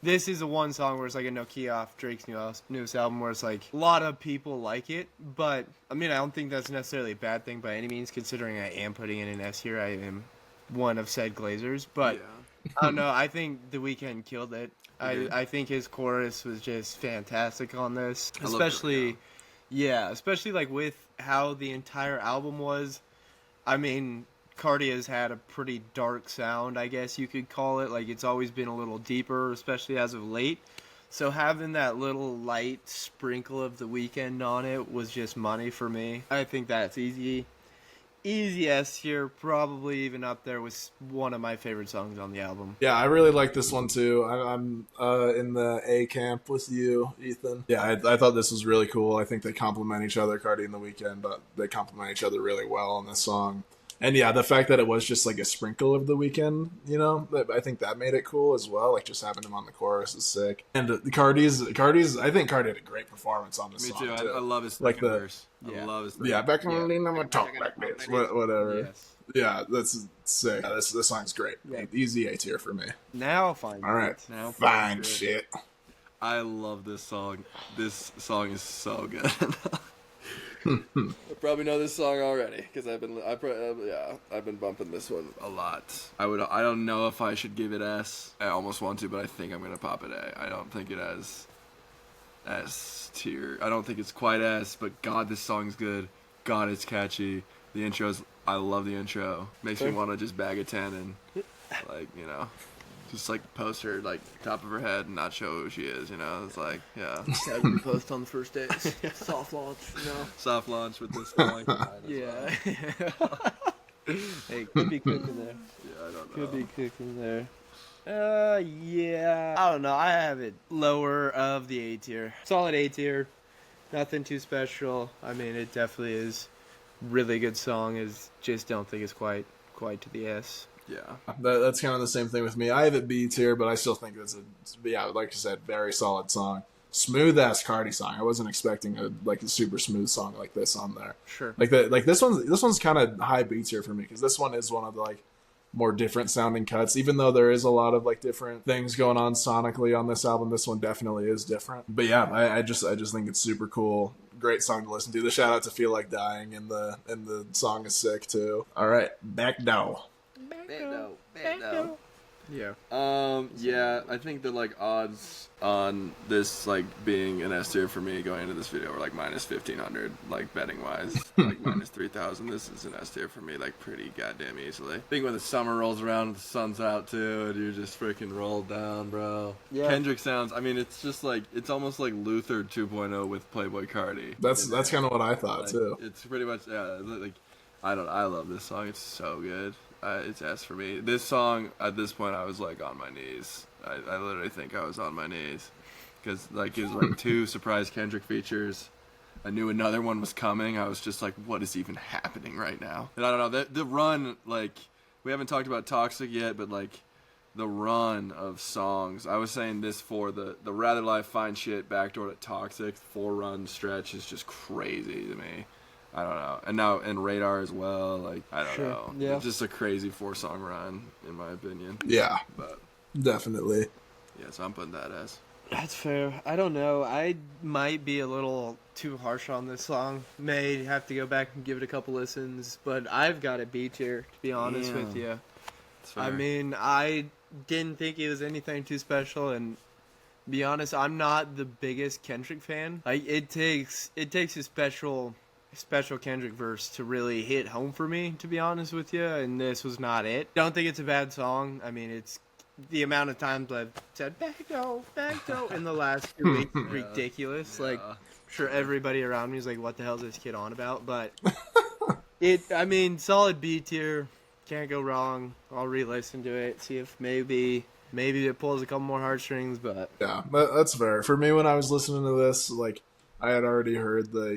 this is a one song where it's like a no key off Drake's newest album where it's like a lot of people like it, but I mean I don't think that's necessarily a bad thing by any means considering I am putting in an S here. I am one of said glazers, but I don't know. I think The Weeknd killed it. I think his chorus was just fantastic on this, especially like with how the entire album was. I mean, Carti has had a pretty dark sound, I guess you could call it. Like, it's always been a little deeper, especially as of late. So having that little light sprinkle of The Weeknd on it was just money for me. I think that's easy S here, probably even up there with one of my favorite songs on the album. Yeah, I really like this one too. I'm in the A camp with you, Ethan. Yeah, I thought this was really cool. I think they complement each other, Carti and The Weeknd, but they complement each other really well on this song. And yeah, the fact that it was just like a sprinkle of The Weeknd, you know, I think that made it cool as well. Like just having him on the chorus is sick. And Carti's, I think Carti had a great performance on this song Me too. too. I love his Like second the- verse. Yeah. I love his Yeah, back when Yeah. we never talk like this, whatever. Yes. Yeah, that's sick. Yeah, this song's great. Yeah. Easy A tier for me. Now fine. All right, Now fine good. shit. I love this song. This song is so good. I probably know this song already because I've been bumping this one a lot. I don't know if I should give it S. I almost want to, but I think I'm gonna pop it A. I don't think it has S tier. I don't think it's quite S, but God, this song's good. God, it's catchy. The intro's, I love the intro. Makes me want to just bag a 10 and like, you know, just like post her like top of her head and not show who she is, you know. It's like, yeah. Post on the first day. Soft launch, you know. Soft launch with this song. Yeah. Hey, could be cooking there. Yeah, I don't know. Could be cooking there. Yeah. I don't know. I have it lower of the A tier. Solid A tier. Nothing too special. I mean, it definitely is really good song. Is just don't think it's quite to the S. Yeah. That's kind of the same thing with me. I have it B tier, but I still think it's like you said, very solid song. Smooth ass Carti song. I wasn't expecting a super smooth song like this on there. Sure. Like this one's kind of high B tier for me because this one is one of the like more different sounding cuts. Even though there is a lot of like different things going on sonically on this album, this one definitely is different. But yeah, I just think it's super cool. Great song to listen to. The shout out to Feel Like Dying and the song is sick too. All right, back down. Yeah. Yeah, I think the like odds on this like being an S tier for me going into this video were like minus 1,500, like betting wise, like minus 3,000. This is an S tier for me, like pretty goddamn easily. I think when the summer rolls around, the sun's out too, and you're just freaking rolled down, bro. Yeah. Kendrick sounds. I mean, it's just like it's almost like Luther 2.0 with Playboi Carti. That's kind of what I thought Like, too. It's pretty much like I love this song. It's so good. It's S for me. This song, at this point, I was like on my knees. I literally think I was on my knees. Because like, it was like 2 surprise Kendrick features. I knew another one was coming. I was just like, what is even happening right now? And I don't know, the run, like, we haven't talked about Toxic yet, but like, the run of songs. I was saying this for the Rather Life Fine Shit Backdoor to Toxic 4-run stretch is just crazy to me. I don't know. And now, and Radar as well. Like, I don't know. Yeah. It's just a crazy 4-song run, in my opinion. Yeah, But, definitely. yeah, so I'm putting that as. That's fair. I don't know. I might be a little too harsh on this song. May have to go back and give it a couple listens, but I've got it B tier, to be honest Damn. with you. It's fair. I mean, I didn't think it was anything too special, and be honest, I'm not the biggest Kendrick fan. Like, it takes a special special Kendrick verse to really hit home for me, to be honest with you, and this was not it. Don't think it's a bad song. I mean, it's the amount of times I've said back door in the last 2 weeks is ridiculous. Like, I'm sure everybody around me is like, what the hell is this kid on about? But I mean, solid B tier. Can't go wrong. I'll re-listen to it, see if maybe it pulls a couple more heartstrings, but Yeah, that's fair. For me, when I was listening to this, like, I had already heard the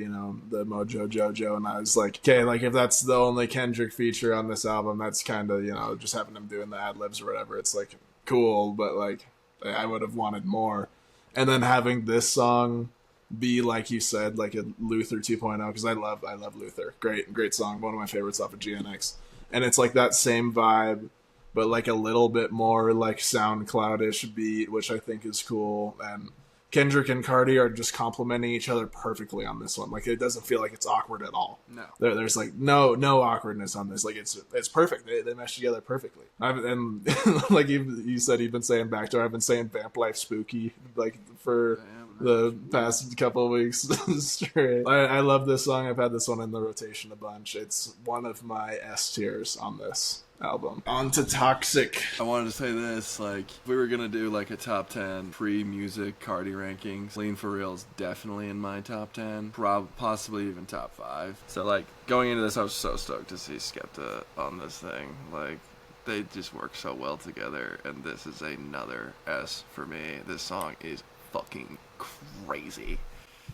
Mojo Jojo, and I was like, okay, like, if that's the only Kendrick feature on this album, that's kind of, just having him doing the ad-libs or whatever. It's, like, cool, but, like, I would have wanted more. And then having this song be, like you said, like a Luther 2.0, because I love Luther. Great song, one of my favorites off of GNX. And it's, like, that same vibe, but, like, a little bit more, like, SoundCloud-ish beat, which I think is cool, and Kendrick and Carti are just complimenting each other perfectly on this one. Like, it doesn't feel like it's awkward at all. No. There's like no awkwardness on this. Like, it's perfect. They mesh together perfectly. And like you said, you've been saying Backdoor. I've been saying Vamp Life Spooky, like, for the past couple of weeks straight. I love this song. I've had this one in the rotation a bunch. It's one of my S tiers on this album. On to Toxic. I wanted to say this, like, if we were gonna do like a top 10 pre-music Carti rankings, Lean for Real is definitely in my top 10, possibly even top 5. So, like, going into this, I was so stoked to see Skepta on this thing. Like, they just work so well together, and this is another S for me. This song is fucking crazy.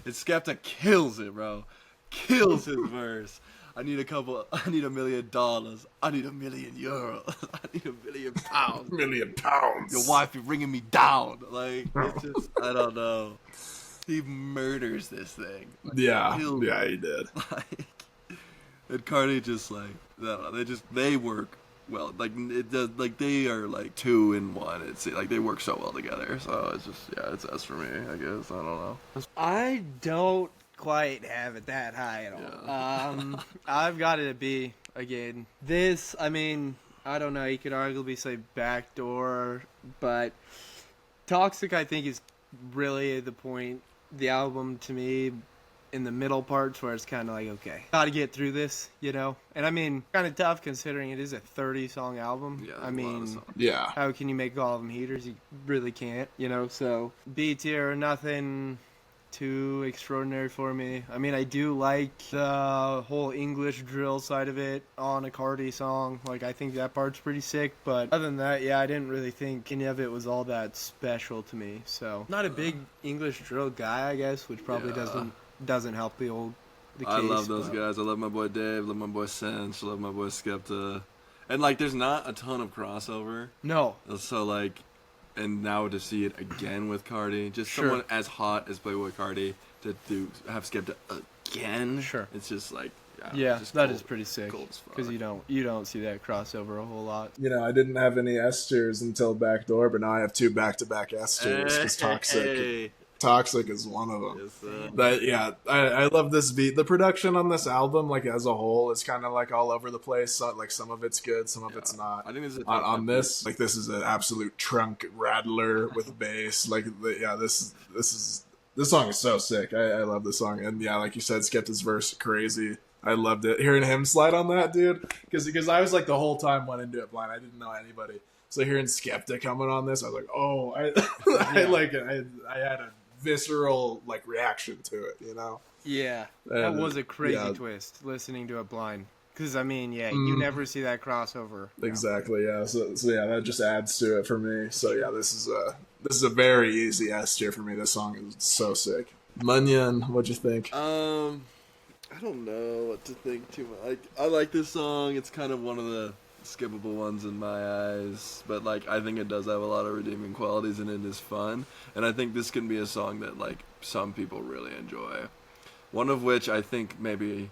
And Skepta kills it, bro. Kills his verse. I need $1 million. I need €1 million. I need £1 million. £1 million. Your wife be ringing me down. Like, it's just, I don't know. He murders this thing. Like, Yeah, he did. Like, and Carti just, like, I don't know, they work well. Like, it does, like, they are like 2 in 1. It's like they work so well together. So it's just, it's S for me, I guess. I don't know. I don't quite have it that high at all. Yeah. I've got it at B again. This, I mean, I don't know. You could arguably say Backdoor, but Toxic, I think, is really the point. The album, to me, in the middle parts where it's kind of like, okay, gotta get through this, And I mean, kind of tough considering it is a 30-song album. Yeah, I mean, Yeah. how can you make all of them heaters? You really can't, So B tier, nothing too extraordinary for me. I mean, I do like the whole English drill side of it on a Carti song. Like, I think that part's pretty sick, but other than that, I didn't really think any of it was all that special to me. So, not a big English drill guy, I guess, which probably doesn't help the case. I love those guys. I love my boy Dave, love my boy Sench, love my boy Skepta. And, like, there's not a ton of crossover. No. So, like, and now to see it again with Carti, just someone as hot as Playboi Carti to have Skepta again. Sure. It's just like, just that is pretty sick. Because you don't see that crossover a whole lot. I didn't have any S tiers until Backdoor, but now I have 2 back-to-back S tiers because Toxic is one of them. Yes, But I love this beat. The production on this album, like, as a whole, is kind of like all over the place. So, like, some of it's good, some of it's not. I think this is on this. Like, this is an absolute trunk rattler with bass. Like, this song is so sick. I love this song, and like you said, Skepta's verse, crazy. I loved it. Hearing him slide on that, dude, because I was like the whole time went into it blind. I didn't know anybody. So hearing Skepta coming on this, I was like, oh, I like it. I had a visceral, like, reaction to it, Yeah, that was a crazy twist listening to it blind. Because, I mean, you never see that crossover. Exactly, yeah. So that just adds to it for me. So this is a very easy S tier for me. This song is so sick. Munyon, what'd you think? I don't know what to think too much. I like this song. It's kind of one of the skippable ones in my eyes, but, like, I think it does have a lot of redeeming qualities and it is fun, and I think this can be a song that, like, some people really enjoy, one of which I think maybe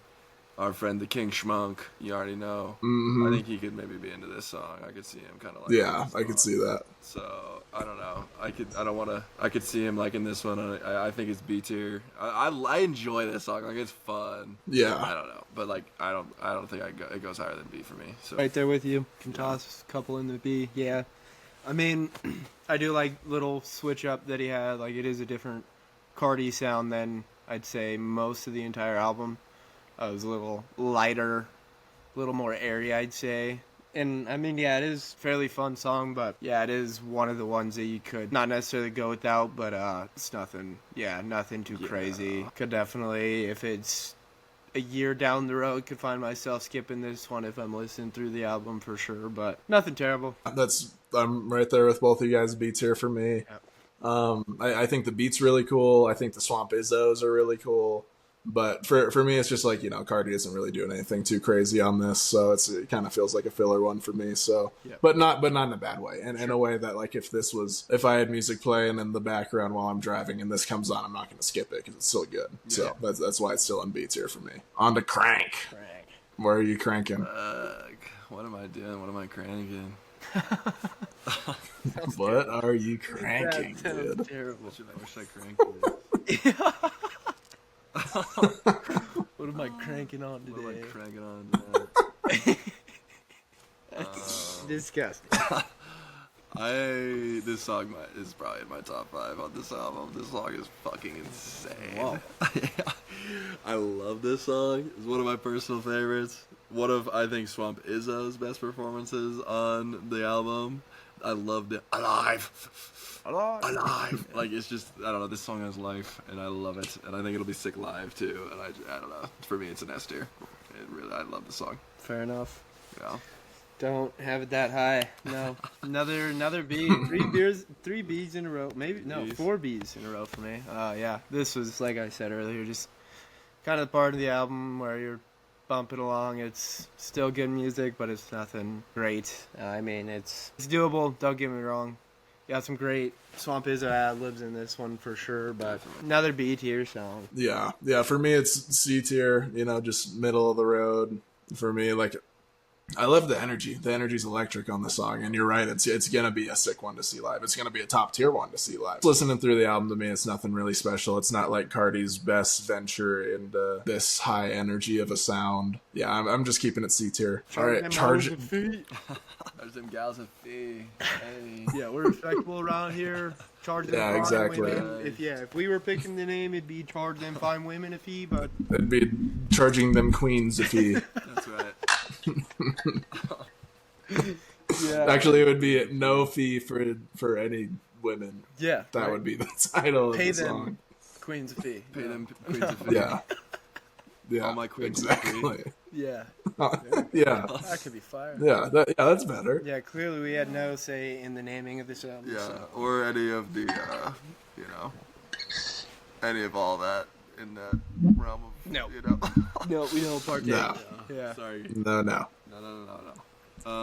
our friend the King Schmunk, you already know. I think he could maybe be into this song. I could see him kind of like I could see that. So I don't know. I could see him liking this one. I think it's B tier. I enjoy this song. Like, it's fun. Yeah. I don't know, but, like, I don't think it goes higher than B for me. So right there with you. Can toss a couple in the B. Yeah. I mean, I do like little switch up that he had. Like, it is a different Carti sound than I'd say most of the entire album. It was a little lighter, a little more airy, I'd say. And I mean, yeah, it is a fairly fun song, but yeah, it is one of the ones that you could not necessarily go without, but it's nothing too crazy. Could definitely, if it's a year down the road, could find myself skipping this one if I'm listening through the album for sure, but nothing terrible. I'm right there with both of you guys. Beats here for me. Yep. I think the beat's really cool. I think the Swamp Izzos are really cool. But for me, it's just like, Carti isn't really doing anything too crazy on this, so it kind of feels like a filler one for me. So, Yep. but not in a bad way, and in a way that, like, if I had music playing in the background while I'm driving and this comes on, I'm not going to skip it because it's still good. Yeah. So that's why it's still in beats here for me. On to Crank. Where are you cranking? What am I doing? What am I cranking? What are you cranking, dude? Terrible. I wish I cranked it. What am I cranking on today? What am I cranking on today? Disgusting. This song is probably in my top 5 on this album. This song is fucking insane. Wow. I love this song. It's one of my personal favorites. One of, I think, Swamp Izzo's best performances on the album. I loved it. Alive. Like, it's just, I don't know, this song has life, and I love it. And I think it'll be sick live, too. And I don't know. For me, it's an S tier. I love the song. Fair enough. Yeah. Don't have it that high. No. Another B. 3 B's in a row. Maybe, no, B's. 4 B's in a row for me. Yeah. This was, like I said earlier, just kind of the part of the album where you're bumping along. It's still good music, but it's nothing great. I mean, it's doable. Don't get me wrong. Got some great Swamp Izzo ad-libs in this one for sure, but another B tier song. Yeah. For me, it's C tier. Just middle of the road. For me, like, I love the energy. The energy's electric on the song, and you're right. It's gonna be a sick one to see live. It's gonna be a top tier one to see live. Listening through the album, to me, it's nothing really special. It's not like Carti's best venture into this high energy of a sound. Yeah, I'm just keeping it C tier. All right, charge. There's them gals with fee. Hey. Yeah, we're respectable around here. Charge them fine exactly. women. If we were picking the name, it'd be charge them fine women a fee, but It'd be charging them queens if he. That's right. yeah. Actually, it would be no fee for any women. Yeah. That right. would be the title Pay of the them song. queens a fee. Pay them queens of fee. Yeah. Yeah. All my queens exactly. Yeah. Yeah. That could be fire. Yeah. That's better. Yeah, clearly we had no say in the naming of this album. Yeah, So. or any of the, any of all that in that realm of, No. No, we don't partake. No. Yeah. Sorry. No. No.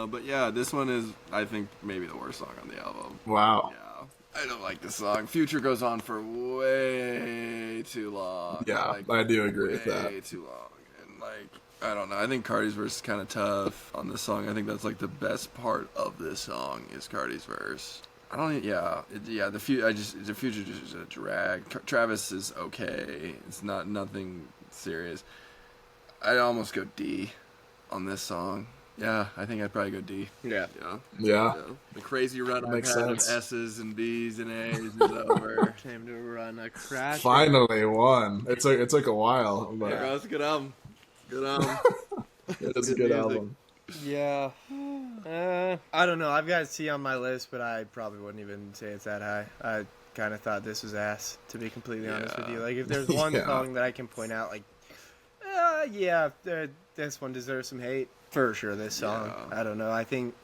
But yeah, this one is, I think, maybe the worst song on the album. Wow. Yeah. I don't like this song. Future goes on for way too long. Yeah, I do agree with that. Way too long. And, I don't know. I think Carti's verse is kind of tough on this song. I think that's, the best part of this song is Carti's verse. I don't. The future just is a drag. Travis is okay. It's nothing serious. I'd almost go D on this song. Yeah, I think I'd probably go D. Yeah. Yeah. The crazy run I've Makes had of sense. S's and B's and A's is over. Time to run a crash. Finally one. It took a while, but Yeah, it's a good album. Good album. it is a good album. Yeah. I don't know. I've got C on my list, but I probably wouldn't even say it's that high. I kind of thought this was ass, to be completely honest with you. Like, if there's one Yeah. song that I can point out, this one deserves some hate. For sure, this song. Yeah. I don't know. I think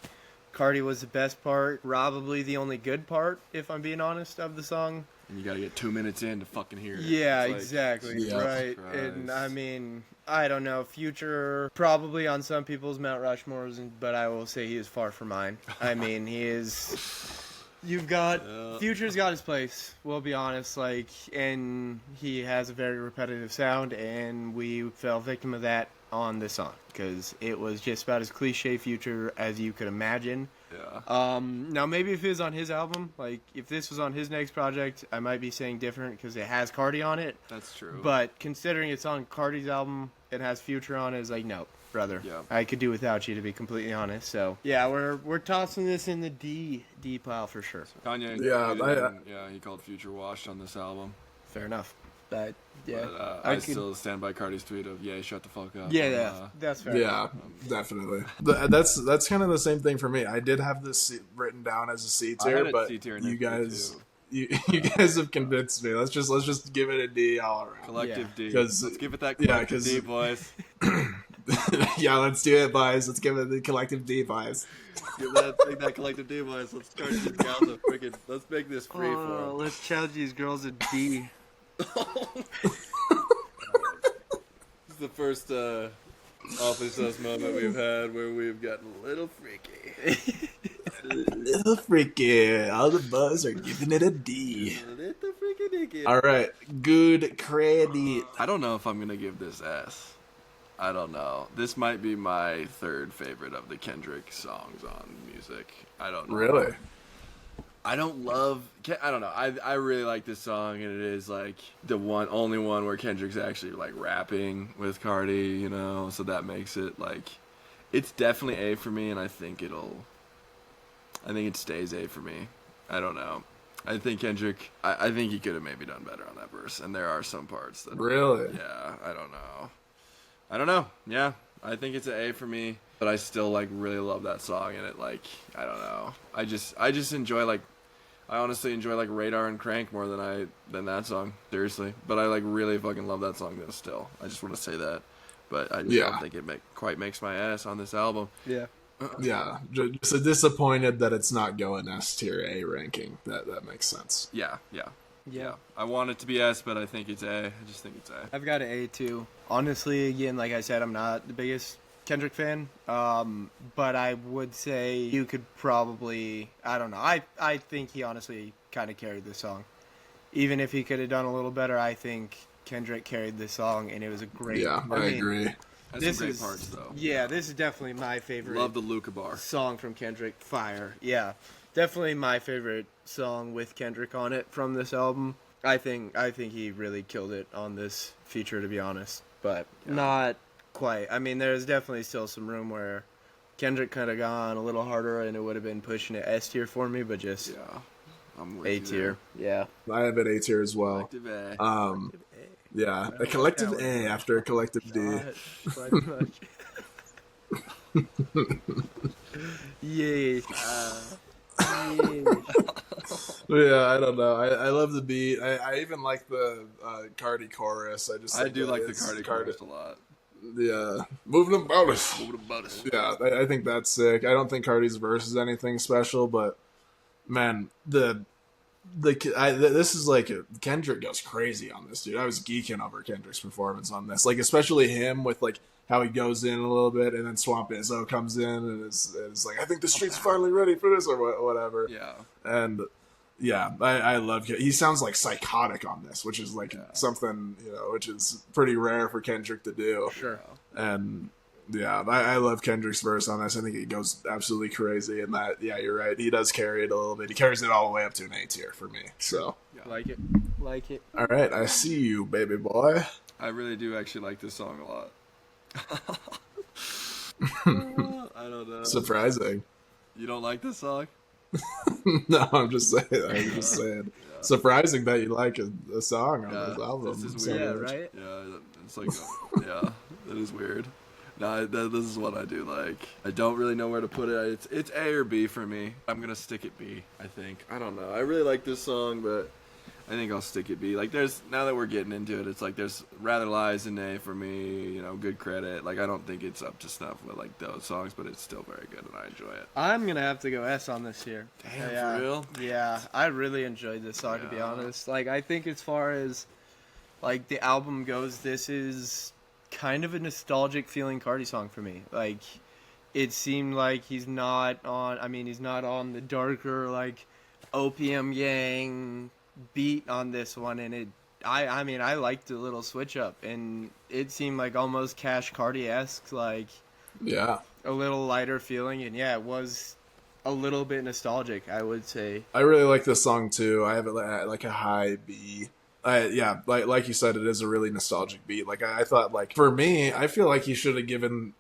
Carti was the best part, probably the only good part, if I'm being honest, of the song. And you gotta get 2 minutes in to fucking hear it. Yeah, It's exactly. Jesus Right. And I mean, I don't know. Future probably on some people's Mount Rushmores, but I will say he is far from mine. I mean, he is. You've got Future's got his place. We'll be honest, and he has a very repetitive sound, and we fell victim of that on this song because it was just about as cliche Future as you could imagine. Yeah. Now maybe if it was on his album, if this was on his next project, I might be saying different because it has Carti on it. That's true. But considering it's on Carti's album, it has Future on it, it's no, brother. Yeah. I could do without you, to be completely honest. So yeah, we're tossing this in the D pile for sure. Kanye. Yeah, He called Future washed on this album. Fair enough. But yeah, But, I I could- still stand by Carti's tweet of shut the fuck up. yeah, that's fair. Yeah, definitely. That's kind of the same thing for me. I did have this written down as a C I had tier, a but C tier you next to it, guys, too. you guys have convinced me. Let's just give it a D all around. Collective D. 'Cause- Let's give it that yeah, collective 'cause- D, boys. Yeah, let's do it, boys. Let's give it the collective D, boys. Take that collective D, boys. Let's start these gals a freaking. Let's make this free for 'em. Let's challenge these girls a D. This is the first Office Us moment we've had where we've gotten a little freaky. Little freaky. All the boys are giving it a D. A little freaky dicky. All right, good credit. I don't know if I'm gonna give this S. I don't know. This might be my third favorite of the Kendrick songs on music. I don't know. Really? I don't know. I really like this song, and it is like the only one where Kendrick's actually like rapping with Carti, so that makes it like it's definitely A for me, and I think it stays A for me. I don't know. I think Kendrick, I think he could have maybe done better on that verse, and there are some parts that Really? yeah, I don't know. Yeah, I think it's an A for me, but I still like really love that song, and it like I don't know. I just enjoy like I honestly enjoy like Radar and Crank more than that song. Seriously, but I like really fucking love that song though. Still, I just want to say that, but I just don't think it quite makes my ass on this album. Yeah. Yeah, just disappointed that it's not going S tier A ranking. That makes sense. Yeah. I want it to be S, but I think it's A. I just think it's A. I've got an A too. Honestly, again, like I said, I'm not the biggest Kendrick fan. But I would say you could probably, I don't know. I think he honestly kind of carried this song. Even if he could have done a little better, I think Kendrick carried this song, and it was a great. Yeah, I agree. Has some great parts though. Yeah, this is definitely my favorite. Love the Luca bar. Song from Kendrick. Fire. Yeah, definitely my favorite song with Kendrick on it from this album. I think he really killed it on this feature, to be honest, but not quite. I mean, there's definitely still some room where Kendrick could have gone a little harder, and it would have been pushing it S tier for me, but just I'm with A you tier. there. Yeah. I have an A tier as well. Collective A. Yeah, a collective A after a collective D. Yay. Yeah, I don't know. I love the beat. I even like the Carti chorus. I do like the Carti chorus a lot. Yeah, moving about us. Moving about us. Yeah, I think that's sick. I don't think Carti's verse is anything special, but man, this is like Kendrick goes crazy on this, dude. I was geeking over Kendrick's performance on this, like especially him with like how he goes in a little bit, and then Swamp IZZO comes in and is like, I think the street's finally ready for this or whatever. Yeah. And yeah, I love it. He sounds like psychotic on this, which is like something, which is pretty rare for Kendrick to do. Sure. And yeah, I love Kendrick's verse on this. I think it goes absolutely crazy. And that, yeah, you're right. He does carry it a little bit. He carries it all the way up to an A tier for me. So, Like it. Like it. all right, I see you, baby boy. I really do actually like this song a lot. I don't know. Surprising. You don't like this song? No, I'm just saying. Surprising that you like a song on this album. This is so weird. much. Right? Yeah, it's like, that is weird. No, this is what I do like. I don't really know where to put it. It's A or B for me. I'm gonna stick it B, I think. I don't know. I really like this song, but I think I'll stick it B. Like, now that we're getting into it, it's like there's Rather Lies in A for me, good credit. Like, I don't think it's up to snuff with, like, those songs, but it's still very good, and I enjoy it. I'm going to have to go S on this here. Damn, for real? Yeah, I really enjoyed this song, to be honest. Like, I think as far as, like, the album goes, this is kind of a nostalgic feeling Carti song for me. Like, it seemed like he's not on the darker, like, Opium Gang beat on this one, and I liked the little switch up, and it seemed like almost Cash Carti-esque, like Yeah. a little lighter feeling, and yeah, it was a little bit nostalgic, I would say. I really like this song too. I have it at like a high B. Like you said, it is a really nostalgic beat. Like I thought, like for me, I feel like he should have given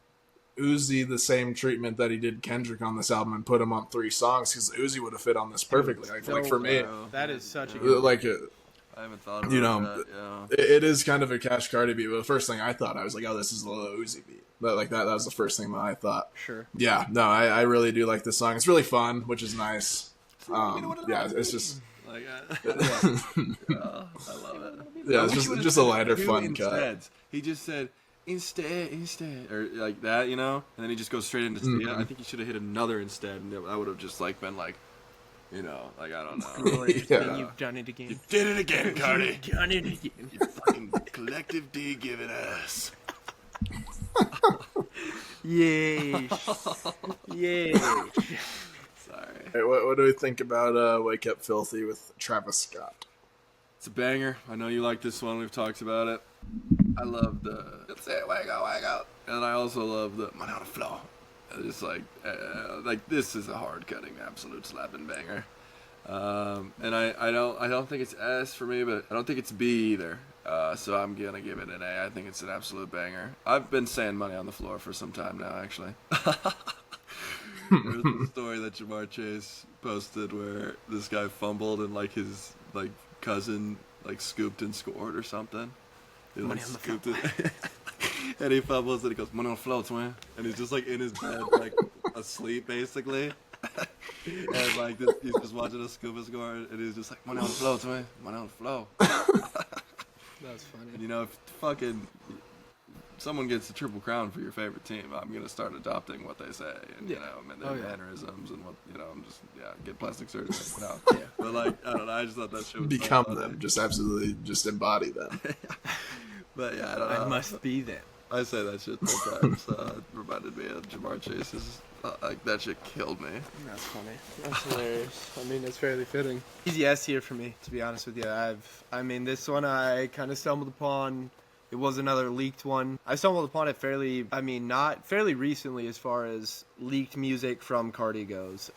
Uzi the same treatment that he did Kendrick on this album and put him on 3 songs, because Uzi would have fit on this perfectly. Like for me, That is such a good like I haven't thought about You know, that. Yeah. it is kind of a Cash Carti beat, but the first thing I thought, I was like, oh, this is a Lil Uzi beat. That was the first thing that I thought. Sure. Yeah, no, I really do like this song. It's really fun, which is nice. Yeah, it's just... Like, I love it. Yeah, it's just a lighter, fun cut. He just said, instead, or like that, you know? And then he just goes straight into schyeah. I think he should have hit another instead, and I would have just, like, been like, you know, like, I don't know. Yeah. You've done it again. You did it again, Carti. You've done it again. You fucking collective D giving ass. Yay. Yay. Sorry. Hey, what do we think about Wake Up Filthy with Travis Scott? It's a banger. I know you like this one. We've talked about it. I love the "Let's say wake up," and I also love the "Money on the floor." It's like this is a hard cutting, absolute slapping banger. And I don't think it's S for me, but I don't think it's B either. So I'm gonna give it an A. I think it's an absolute banger. I've been saying "Money on the Floor" for some time now, actually. There's a story that Jamar Chase posted where this guy fumbled and like his like cousin like scooped and scored or something. He like scooped it. And he fumbles and he goes, "Money on the floor, twin." And he's just like in his bed, like asleep basically. And like this, he's just watching a scoop and score, and he's just like, "Money on the floor, twin. Money on the floor." That's funny. And you know, if fucking someone gets the Triple Crown for your favorite team, I'm gonna start adopting what they say, and you know, and their mannerisms and what you know, I'm just get plastic surgery. No, but like I don't know, I just thought that shit was Become so funny. them, just absolutely, just embody them. But yeah, I don't know. I must be them. I say that shit sometimes. It reminded me of Jamar Chase's. Like that shit killed me. That's funny. That's hilarious. I mean, it's fairly fitting. Easy S here for me, to be honest with you. I mean, this one I kind of stumbled upon. It was another leaked one. I stumbled upon it not fairly recently as far as leaked music from Carti goes.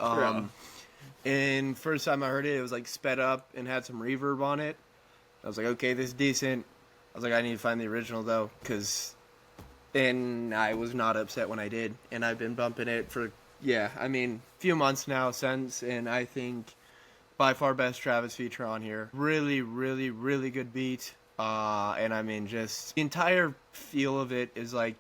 And first time I heard it, it was like sped up and had some reverb on it. I was like, okay, this is decent. I was like, I need to find the original though, and I was not upset when I did. And I've been bumping it for, few months now since, and I think by far best Travis feature on here. Really, really, really good beat. And I mean, just the entire feel of it is like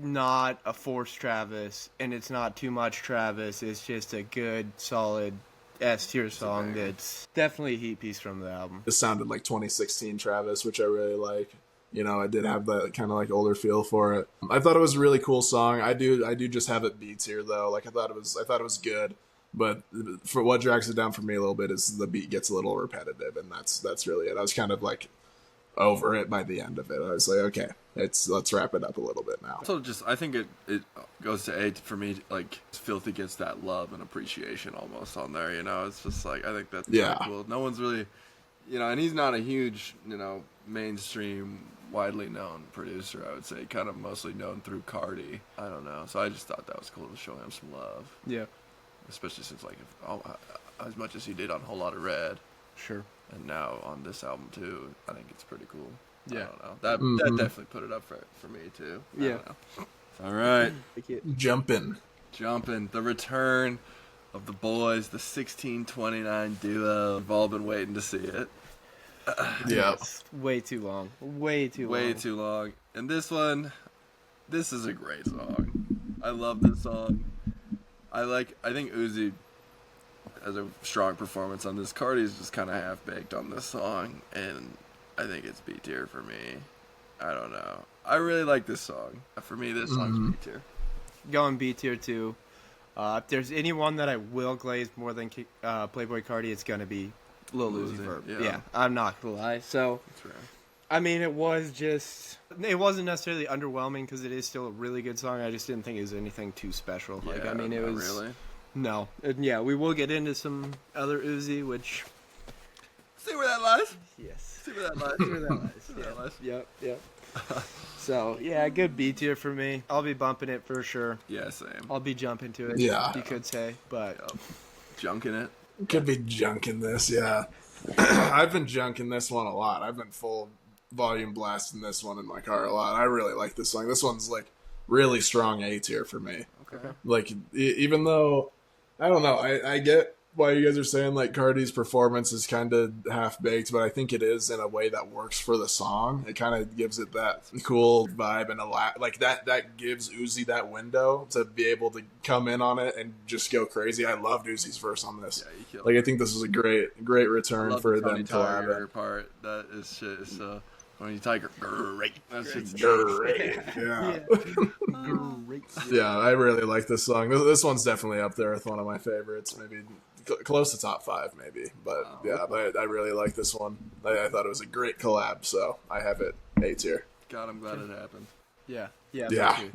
not a forced Travis, and it's not too much Travis. It's just a good, solid S tier song that's definitely a heat piece from the album. It sounded like 2016 Travis, which I really like. You know, I did have that kind of like older feel for it. I thought it was a really cool song. I do just have it B tier though. Like I thought it was good, but for what drags it down for me a little bit is the beat gets a little repetitive, and that's really it. I was kind of like over it by the end of it. I was like, okay, let's wrap it up a little bit now. So I think it goes to A for me. Like Filthy gets that love and appreciation almost on there. You know, it's just like I think that's really cool. No one's really, you know, and he's not a huge, you know, mainstream, widely known producer. I would say kind of mostly known through Carti. I don't know. So I just thought that was cool to show him some love. Yeah. Especially since like as much as he did on Whole Lotta Red. Sure. And now on this album too, I think it's pretty cool. Yeah. I don't know. That definitely put it up for me too. Yeah. All right. Jumpin'. The return of the boys, the 1629 duo. We've all been waiting to see it. Yeah. Way too long. Way too long. And this is a great song. I love this song. I think Uzi has a strong performance on this. Carti's just kind of half-baked on this song, and I think it's B tier for me. I don't know. I really like this song. For me, this song's B tier. Going B tier too. If there's anyone that I will glaze more than Playboi Carti, it's gonna be Lil Uzi Vert. Yeah, I'm not gonna lie. So, I mean, it wasn't necessarily underwhelming because it is still a really good song. I just didn't think it was anything too special. Like, I mean, it was really. No, and yeah, we will get into some other Uzi, which see where that lies. Yes, see where that lies. See where that lies. Yep. So yeah, good B tier for me. I'll be bumping it for sure. Yeah, same. I'll be jumping to it. Yeah, you could say, but junking it. Could be junking this. Yeah, I've been junking this one a lot. I've been full volume blasting this one in my car a lot. I really like this song. This one's like really strong A tier for me. Okay. Like even though I don't know, I get why you guys are saying like Carti's performance is kind of half baked, but I think it is in a way that works for the song. It kind of gives it that cool vibe and like that gives Uzi that window to be able to come in on it and just go crazy. I loved Uzi's verse on this. Yeah, like I think this was a great return for them Tiger part. That is shit. So Tony Tiger, great. That's just great. Yeah. great. Yeah, I really like this song. This one's definitely up there with one of my favorites. Maybe close to top 5, maybe. But yeah, but I really like this one. I thought it was a great collab, so I have it A tier. God, I'm glad it happened. Yeah,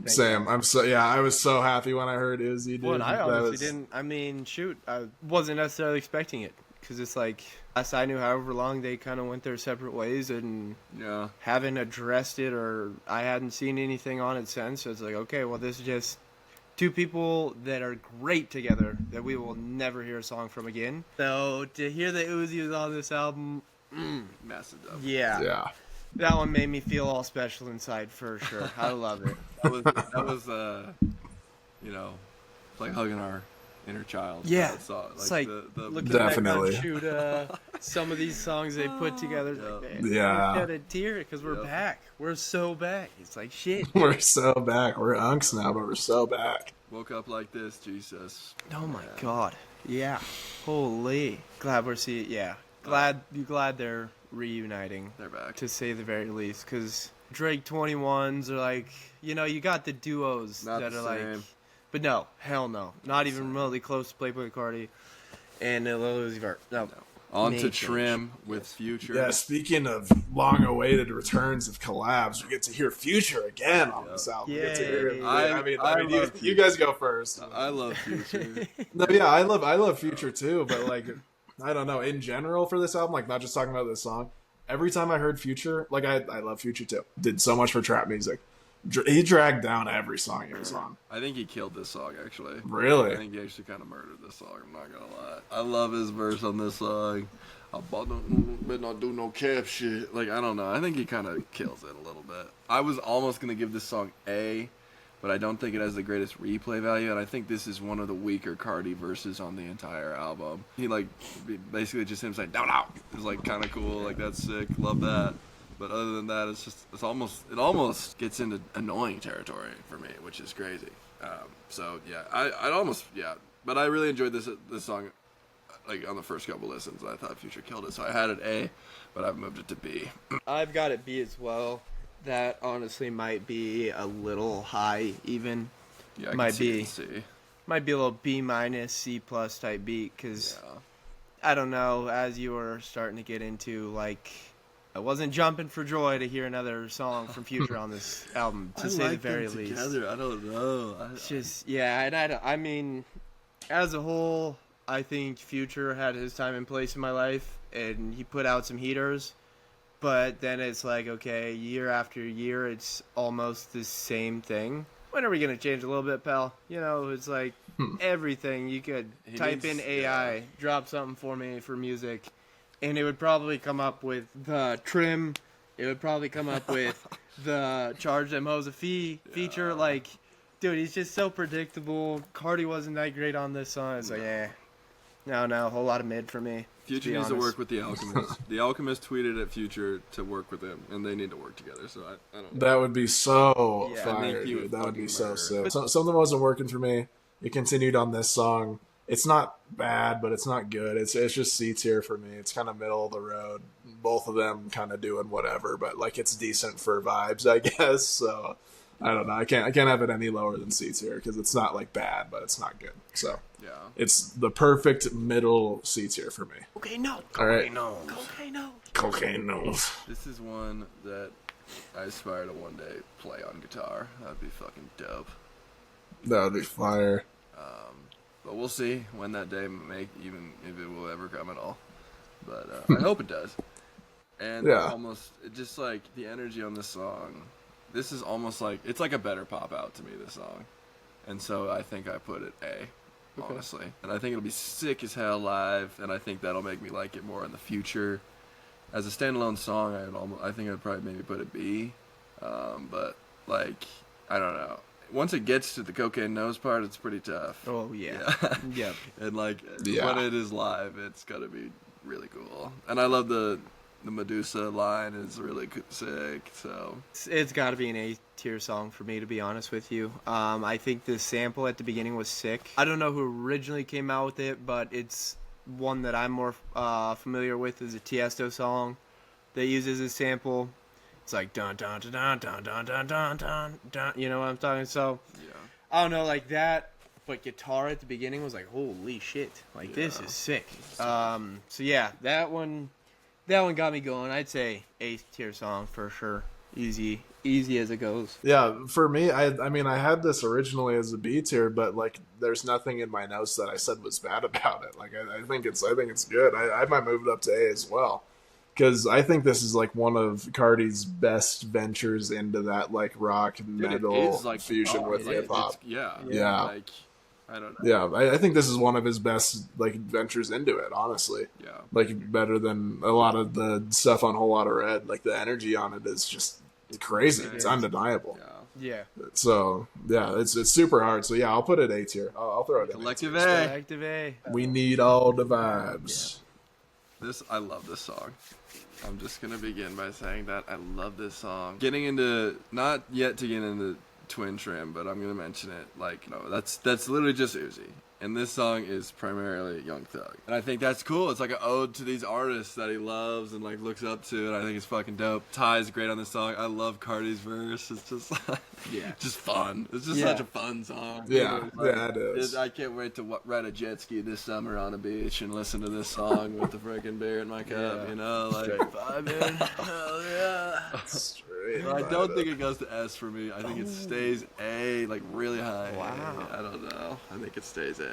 same. I was so happy when I heard Izzy. Dude. Well, and I honestly didn't. I mean, I wasn't necessarily expecting it because it's like last I knew, however long they kind of went their separate ways and haven't addressed it, or I hadn't seen anything on it since. So it's like, okay, well, this is just two people that are great together that we will never hear a song from again. So to hear that Uzi was on this album, massive dub. Yeah. That one made me feel all special inside for sure. I love it. That was you know, like hugging our inner child. Yeah, it's like the looking definitely. back on shoot some of these songs they put together. Like, man, Yeah. I got a tear because we're back. We're so back. It's like shit. We're so back. We're unks now, but we're so back. woke up like this, Jesus. Oh my god. Yeah. Holy. Glad we're seeing. Yeah. Glad they're reuniting. They're back. To say the very least, because Drake 21s are like, you know, you got the duos Not that the are like, same. but no, hell no, not even remotely close to Playboi Carti and Lil Uzi Vert. No. On to Major. Trim with Future. Yeah, speaking of long-awaited returns of collabs, we get to hear Future again on this album. We get to hear him. I mean, you guys go first. I love Future. No, yeah, I love Future too, but like, I don't know. In general, for this album, like not just talking about this song, every time I heard Future, like I love Future too. Did so much for trap music. He dragged down every song he was on. I think he killed this song, actually. Really? I think he actually kind of murdered this song, I'm not gonna lie. I love his verse on this song. I better not do no cap shit. Like, I don't know. I think he kind of kills it a little bit. I was almost gonna give this song A, but I don't think it has the greatest replay value, and I think this is one of the weaker Carti verses on the entire album. He, like, basically just him saying, "Down out." It's, like, kind of cool. Like, that's sick. Love that. But other than that, it almost gets into annoying territory for me, which is crazy. So, yeah, But I really enjoyed this song, like, on the first couple listens. I thought Future killed it, so I had it A, but I've moved it to B. I've got it B as well. That honestly might be a little high, even. Yeah, I might can see be it in C. Might be a little B minus, C plus type beat, because I don't know. As you were starting to get into, like, I wasn't jumping for joy to hear another song from Future on this album, to say the very least. Together. I don't know. It's just, yeah, and I mean, as a whole, I think Future had his time and place in my life, and he put out some heaters. But then it's like, okay, year after year, it's almost the same thing. When are we going to change a little bit, pal? You know, it's like everything. You could type in AI, drop something for me for music, and it would probably come up with the Trim. It would probably come up with the Charge Them Hoes a Fee feature. Like, dude, he's just so predictable. Carti wasn't that great on this song. It's like, no, a whole lot of mid for me. Future needs to work with The Alchemist. The Alchemist tweeted at Future to work with him, and they need to work together. So I don't know. That would be so I fire, think he dude. would That would be fucking so murder. sick. Something wasn't working for me. It continued on this song. It's not bad, but it's not good. It's just C tier for me. It's kind of middle of the road. Both of them kind of doing whatever, but like it's decent for vibes, I guess. So I don't know. I can't have it any lower than C tier because it's not like bad, but it's not good. So Yeah. it's the perfect middle C tier for me. Okay, no. All right. Okay, no. Cocaine nose. This is one that I aspire to one day play on guitar. That'd be fucking dope. That would be fire. But we'll see when that day even if it will ever come at all. But I hope it does. And just like the energy on this song, this is almost like, it's like a better pop out to me, this song. And so I think I put it A, honestly. And I think it'll be sick as hell live, and I think that'll make me like it more in the future. As a standalone song, I think I'd probably maybe put it B. But like, I don't know. once it gets to the cocaine nose part, it's pretty tough. Oh yeah. Yep. And like Yeah. when it is live, it's gotta be really cool. And I love the Medusa line is really sick. So It's got to be an A tier song for me, to be honest with you. I think the sample at the beginning was sick. I don't know who originally came out with it, but it's one that I'm more familiar with is a Tiesto song that uses a sample. It's like dun dun dun dun dun dun dun dun dun dun. You know what I'm talking? So yeah, I don't know, like that. But guitar at the beginning was like, holy shit! Like this is sick. So yeah, that one got me going. I'd say A tier song for sure. Easy as it goes. Yeah, for me, I mean, I had this originally as a B tier, but like, there's nothing in my notes that I said was bad about it. Like, I think it's good. I might move it up to A as well, because I think this is like one of Carti's best ventures into that like rock metal it is, like, fusion with like, hip hop. Yeah. Like I don't know. Yeah, I think this is one of his best like ventures into it. Honestly, Yeah. like better than a lot of the stuff on Whole Lotta Red. Like the energy on it is just crazy. It's undeniable. Yeah. Yeah. So yeah, it's super hard. So yeah, I'll put it A tier. I'll throw it in. Collective A tier. A. Collective A. We need all the vibes. I love this song. I'm just gonna begin by saying that I love this song. Getting into not yet to get into Twin Trim, but I'm gonna mention it. Like, no, that's literally just Uzi. And this song is primarily Young Thug. And I think that's cool. It's like an ode to these artists that he loves and like looks up to, and I think it's fucking dope. Ty's great on this song. I love Carti's verse. It's just just fun. It's just such a fun song. Yeah, Like, yeah, it is. I can't wait to ride a jet ski this summer on a beach and listen to this song with the freaking beer in my cup, you know? Like, vibing. Hell yeah. Straight But I right don't up. think it goes to S for me. I think it stays A, like really high. Wow. I don't know. I think it stays A.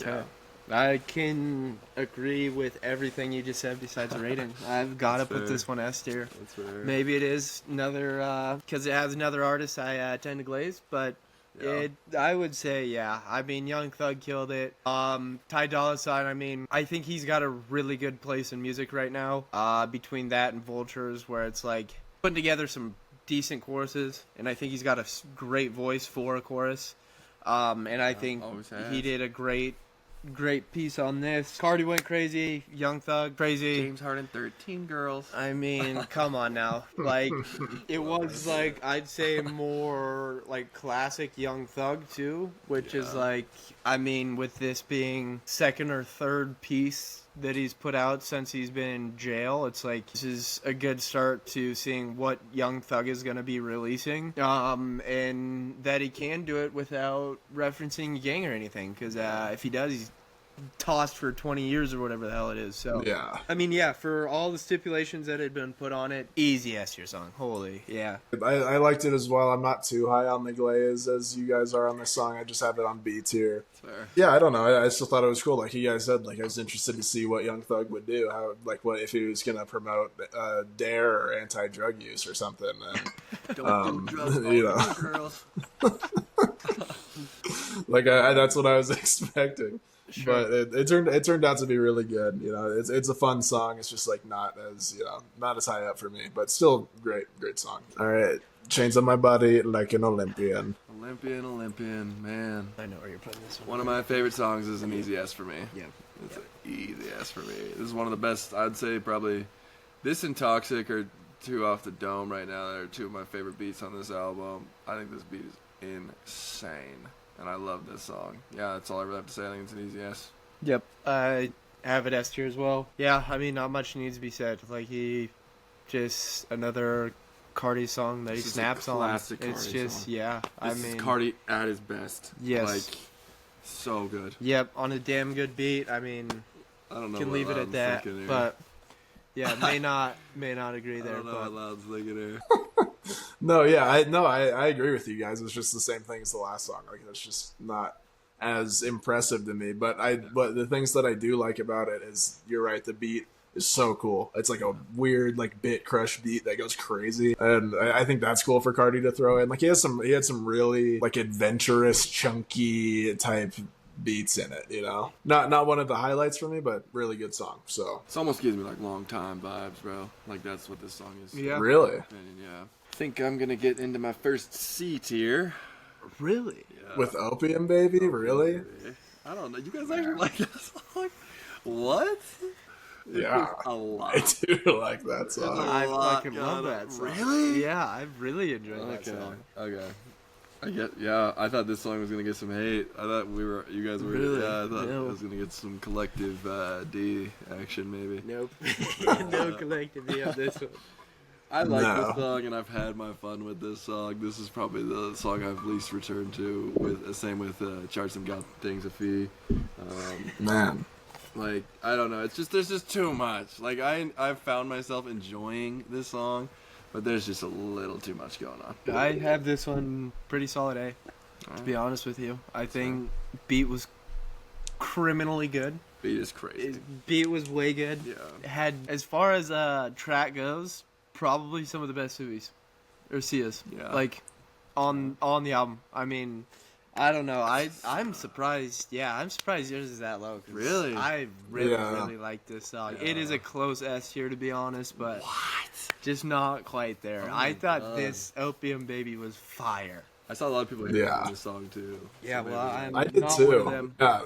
Yeah. I can agree with everything you just said besides the rating. I've got to put fair. this one S tier. That's fair. Maybe it is another, because it has another artist I tend to glaze, but Yeah. I would say, yeah. I mean, Young Thug killed it. Ty Dolla $ign, I mean, I think he's got a really good place in music right now. Between that and Vultures, where it's like putting together some decent choruses, and I think he's got a great voice for a chorus. And I think always has. he did a great piece on this. Carti went crazy, Young Thug crazy. James Harden, 13 girls. I mean, come on now. Like, it was like, I'd say more like classic Young Thug too, which is like, I mean, with this being second or third piece that he's put out since he's been in jail, it's like, this is a good start to seeing what Young Thug is going to be releasing. And that he can do it without referencing gang or anything, because if he does, he's tossed for 20 years or whatever the hell it is. So Yeah. I mean, yeah, for all the stipulations that had been put on it, easy S tier song. Holy, yeah. I liked it as well. I'm not too high on the glaze as you guys are on this song. I just have it on B tier. Fair. Yeah, I don't know. I still thought it was cool. Like you guys said, like I was interested to see what Young Thug would do. How, like, what if he was gonna promote Dare or anti-drug use or something? Don't do drugs, you know. girls. Like that's what I was expecting. Sure. But it turned out to be really good. You know, it's a fun song. It's just like not as high up for me, but still great song. All right, Chains on My Body Like an Olympian. Olympian, man. I know where you're putting this one. One of my favorite songs is an easy S for me. Yeah. It's an easy S for me. This is one of the best, I'd say probably, this and Toxic are two off the dome right now. They're two of my favorite beats on this album. I think this beat is insane. And I love this song. Yeah, that's all I really have to say. I think it's an easy S. Yep. I have it S tier as well. Yeah, I mean, not much needs to be said. Like, he just another Carti song that he This is a snaps on. classic It's Carti just, song. yeah. I This mean, is Carti at his best. Yes. Like, so good. Yep, on a damn good beat. I mean, I don't know can what leave it Loud's at that. thinking here. But yeah, may not agree I there. don't know But what Loud's thinking here. No, yeah, I agree with you guys. It's just the same thing as the last song. Like it's just not as impressive to me. But the things that I do like about it is you're right. The beat is so cool. It's like a weird like bit crush beat that goes crazy, and I think that's cool for Carti to throw in. Like he had some really like adventurous, chunky type beats in it. You know, not one of the highlights for me, but really good song. So This almost gives me like long time vibes, bro. Like that's what this song is. Yeah. really, Yeah. I think I'm gonna get into my first C tier. Really? Yeah. With Opium Baby, really? I don't know. You guys actually like that song? What? Yeah, A lot. I do like that There's a song. I lot fucking going love on. that song. Really? Yeah, I really enjoy that Okay. song. Okay. Yeah, I thought this song was gonna get some hate. I thought you guys were. Really? Yeah, I thought No. it was gonna get some collective D action maybe. Nope. No collectively on this one. I like No. this song, and I've had my fun with this song. This is probably the song I've least returned to. Same with Charts and Got Things a Fee. Man. Like, I don't know. It's just there's just too much. Like I've found myself enjoying this song, but there's just a little too much going on. I have this one pretty solid A, to be honest with you. I think beat was criminally good. Beat is crazy. Beat was way good. Yeah. Had, as far as track goes, probably some of the best movies or schyeahs. Yeah. Like on the album. I mean, I don't know. I'm surprised. Yeah, I'm surprised yours is that low. 'Cause Really? I really like this song. Yeah. It is a close S tier, to be honest, but just not quite there. Oh my I thought God. this Opium Baby was fire. I saw a lot of people hating Yeah. on this song too. Yeah, So well, maybe- I'm I did not one of too. them. Yeah.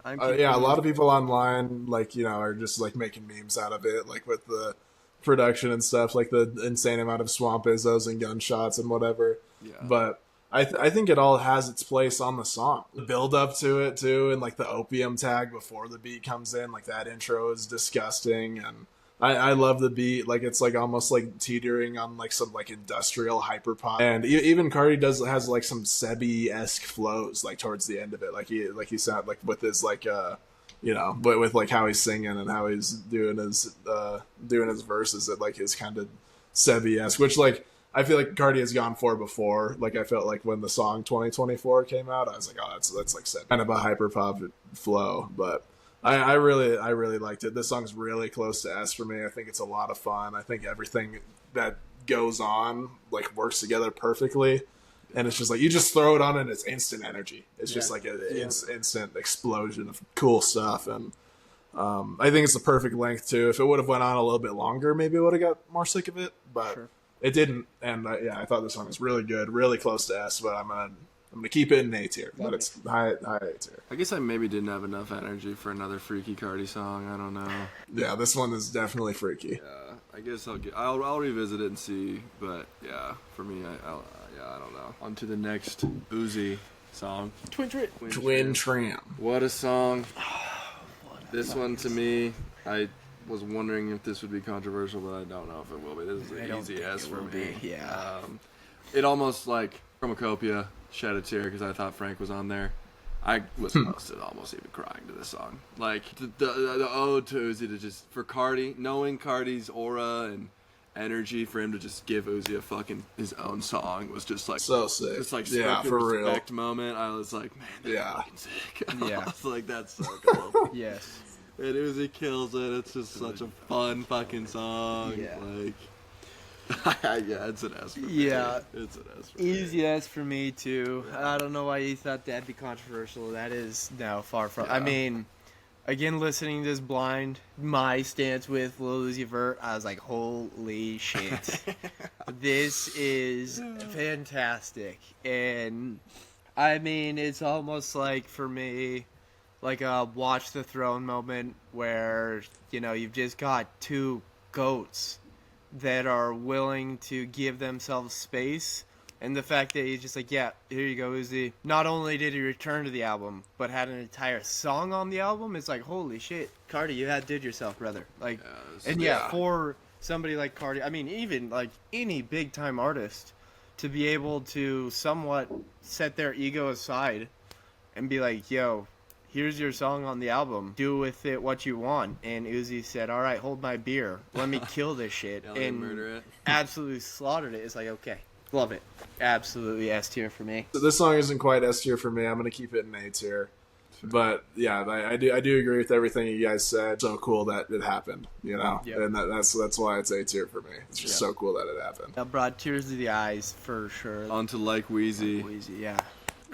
I'm Yeah, a keeping lot it- of people online, like, you know, are just, like, making memes out of it, like, with the production and stuff, like the insane amount of swamp izzos and gunshots and whatever. Yeah. But I think it all has its place on the song. The build up to it, too, and, like, the opium tag before the beat comes in, like, that intro is disgusting, and I love the beat. Like, it's, like, almost, like, teetering on, like, some, like, industrial hyperpop. And even Carti has, like, some Sebi-esque flows, like, towards the end of it. Like, he sound, like, with his, like, you know, but with, like, how he's singing and how he's doing his verses, it, like, is kind of Sebi-esque, which, like, I feel like Carti has gone for before. Like, I felt like when the song 2024 came out, I was like, oh, that's like Sebi. Kind of a hyperpop flow, but I really liked it. This song's really close to S for me. I think it's a lot of fun. I think everything that goes on, like, works together perfectly. And it's just like, you just throw it on and it's instant energy. It's just like an instant explosion of cool stuff. And I think it's the perfect length too. If it would have went on a little bit longer, maybe I would have got more sick of it, but it didn't. And yeah, I thought this song was really good, really close to S, but I'm gonna keep it in A tier, but it's high A tier. I guess I maybe didn't have enough energy for another freaky Carti song. I don't know. Yeah, this one is definitely freaky. Yeah, I guess I'll revisit it and see. But yeah, for me, I don't know. On to the next Uzi song. Twin Tram. What a song. This one to me, I was wondering if this would be controversial, but I don't know if it will be. This is an easy S for me. Yeah. It almost, like, Chromacopia shed a tear because I thought Frank was on there. I was almost even crying to this song. Like, the ode to Uzi to just, for Carti, knowing Carti's aura and energy, for him to just give Uzi a fucking his own song was just like So sick. just like Yeah, spoken for real. respect moment. I was like, man, that's Yeah. fucking sick. Yeah. I was like, that's so cool. Yes. And Uzi kills it. It's just such a fun fucking song. Yeah. Like, yeah, it's an S for me. Yeah. It's an S for me. Easy S for me too. I don't know why you thought that'd be controversial. That is far from. I Yeah. mean, again, listening to this blind, my stance with Lil Uzi Vert, I was like, holy shit, this is fantastic. And I mean, it's almost like for me, like a Watch the Throne moment where, you know, you've just got two goats that are willing to give themselves space. And the fact that he's just like, yeah, here you go, Uzi. Not only did he return to the album, but had an entire song on the album. It's like, holy shit, Carti, you outdid yourself, brother. Like, and yeah, for somebody like Carti, I mean, even like any big time artist, to be able to somewhat set their ego aside and be like, yo, here's your song on the album. Do with it what you want. And Uzi said, all right, hold my beer. Let me kill this shit. Yeah, let me and murder it. absolutely slaughtered it. It's like, okay. Love it. Absolutely S tier for me. So this song isn't quite S tier for me. I'm gonna keep it in A tier. But yeah, I do agree with everything you guys said. So cool that it happened, you know, and that's why it's A tier for me. It's just so cool that it happened. That brought tears to the eyes for sure. On to Like Wheezy. Wheezy, yeah.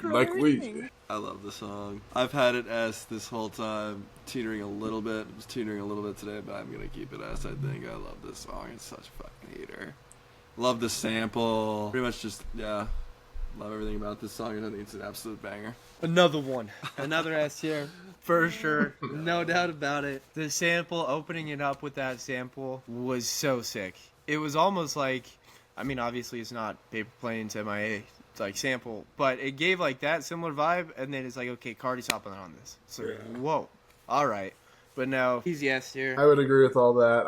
Like we. I love the song. I've had it S this whole time, teetering a little bit. It was teetering a little bit today, but I'm gonna keep it S. I think I love this song. It's such a fucking heater. Love the sample. Pretty much just, yeah. Love everything about this song, and I think it's an absolute banger. Another one. Another S tier. For sure. No doubt about it. The sample, opening it up with that sample was so sick. It was almost like, I mean, obviously it's not Paper Plane's MIA like sample, but it gave like that similar vibe, and then it's like, okay, Carti's hopping on this. So, whoa. All right. But no, he's yes tier. I would agree with all that.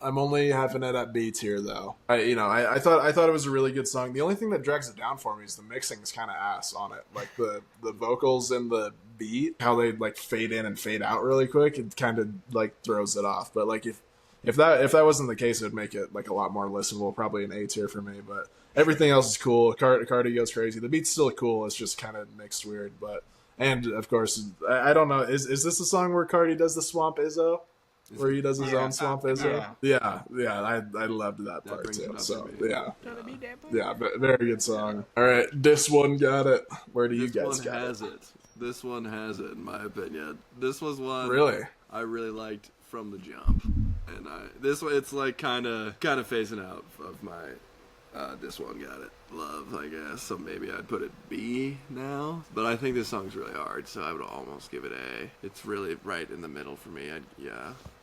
I'm only having it at B tier though. I thought it was a really good song. The only thing that drags it down for me is the mixing is kind of ass on it. Like the vocals and the beat, how they like fade in and fade out really quick. It kind of like throws it off. But like if that wasn't the case, it would make it like a lot more listenable. Probably an A tier for me. But everything else is cool. Carti goes crazy. The beat's still cool. It's just kind of mixed weird. But and of course, I don't know. Is this a song where Carti does the Swamp IZZO? Where he does his own Swamp IZZO? Yeah. I loved that part too. So yeah, very good song. All right, this one got it. Where do you guys got it? This one has it, in my opinion. This was one Really? I really liked from the jump, and this one it's like kind of phasing out of my this one got it love, I guess. So maybe I'd put it B now, but I think this song's really hard, so I would almost give it A. It's really right in the middle for me.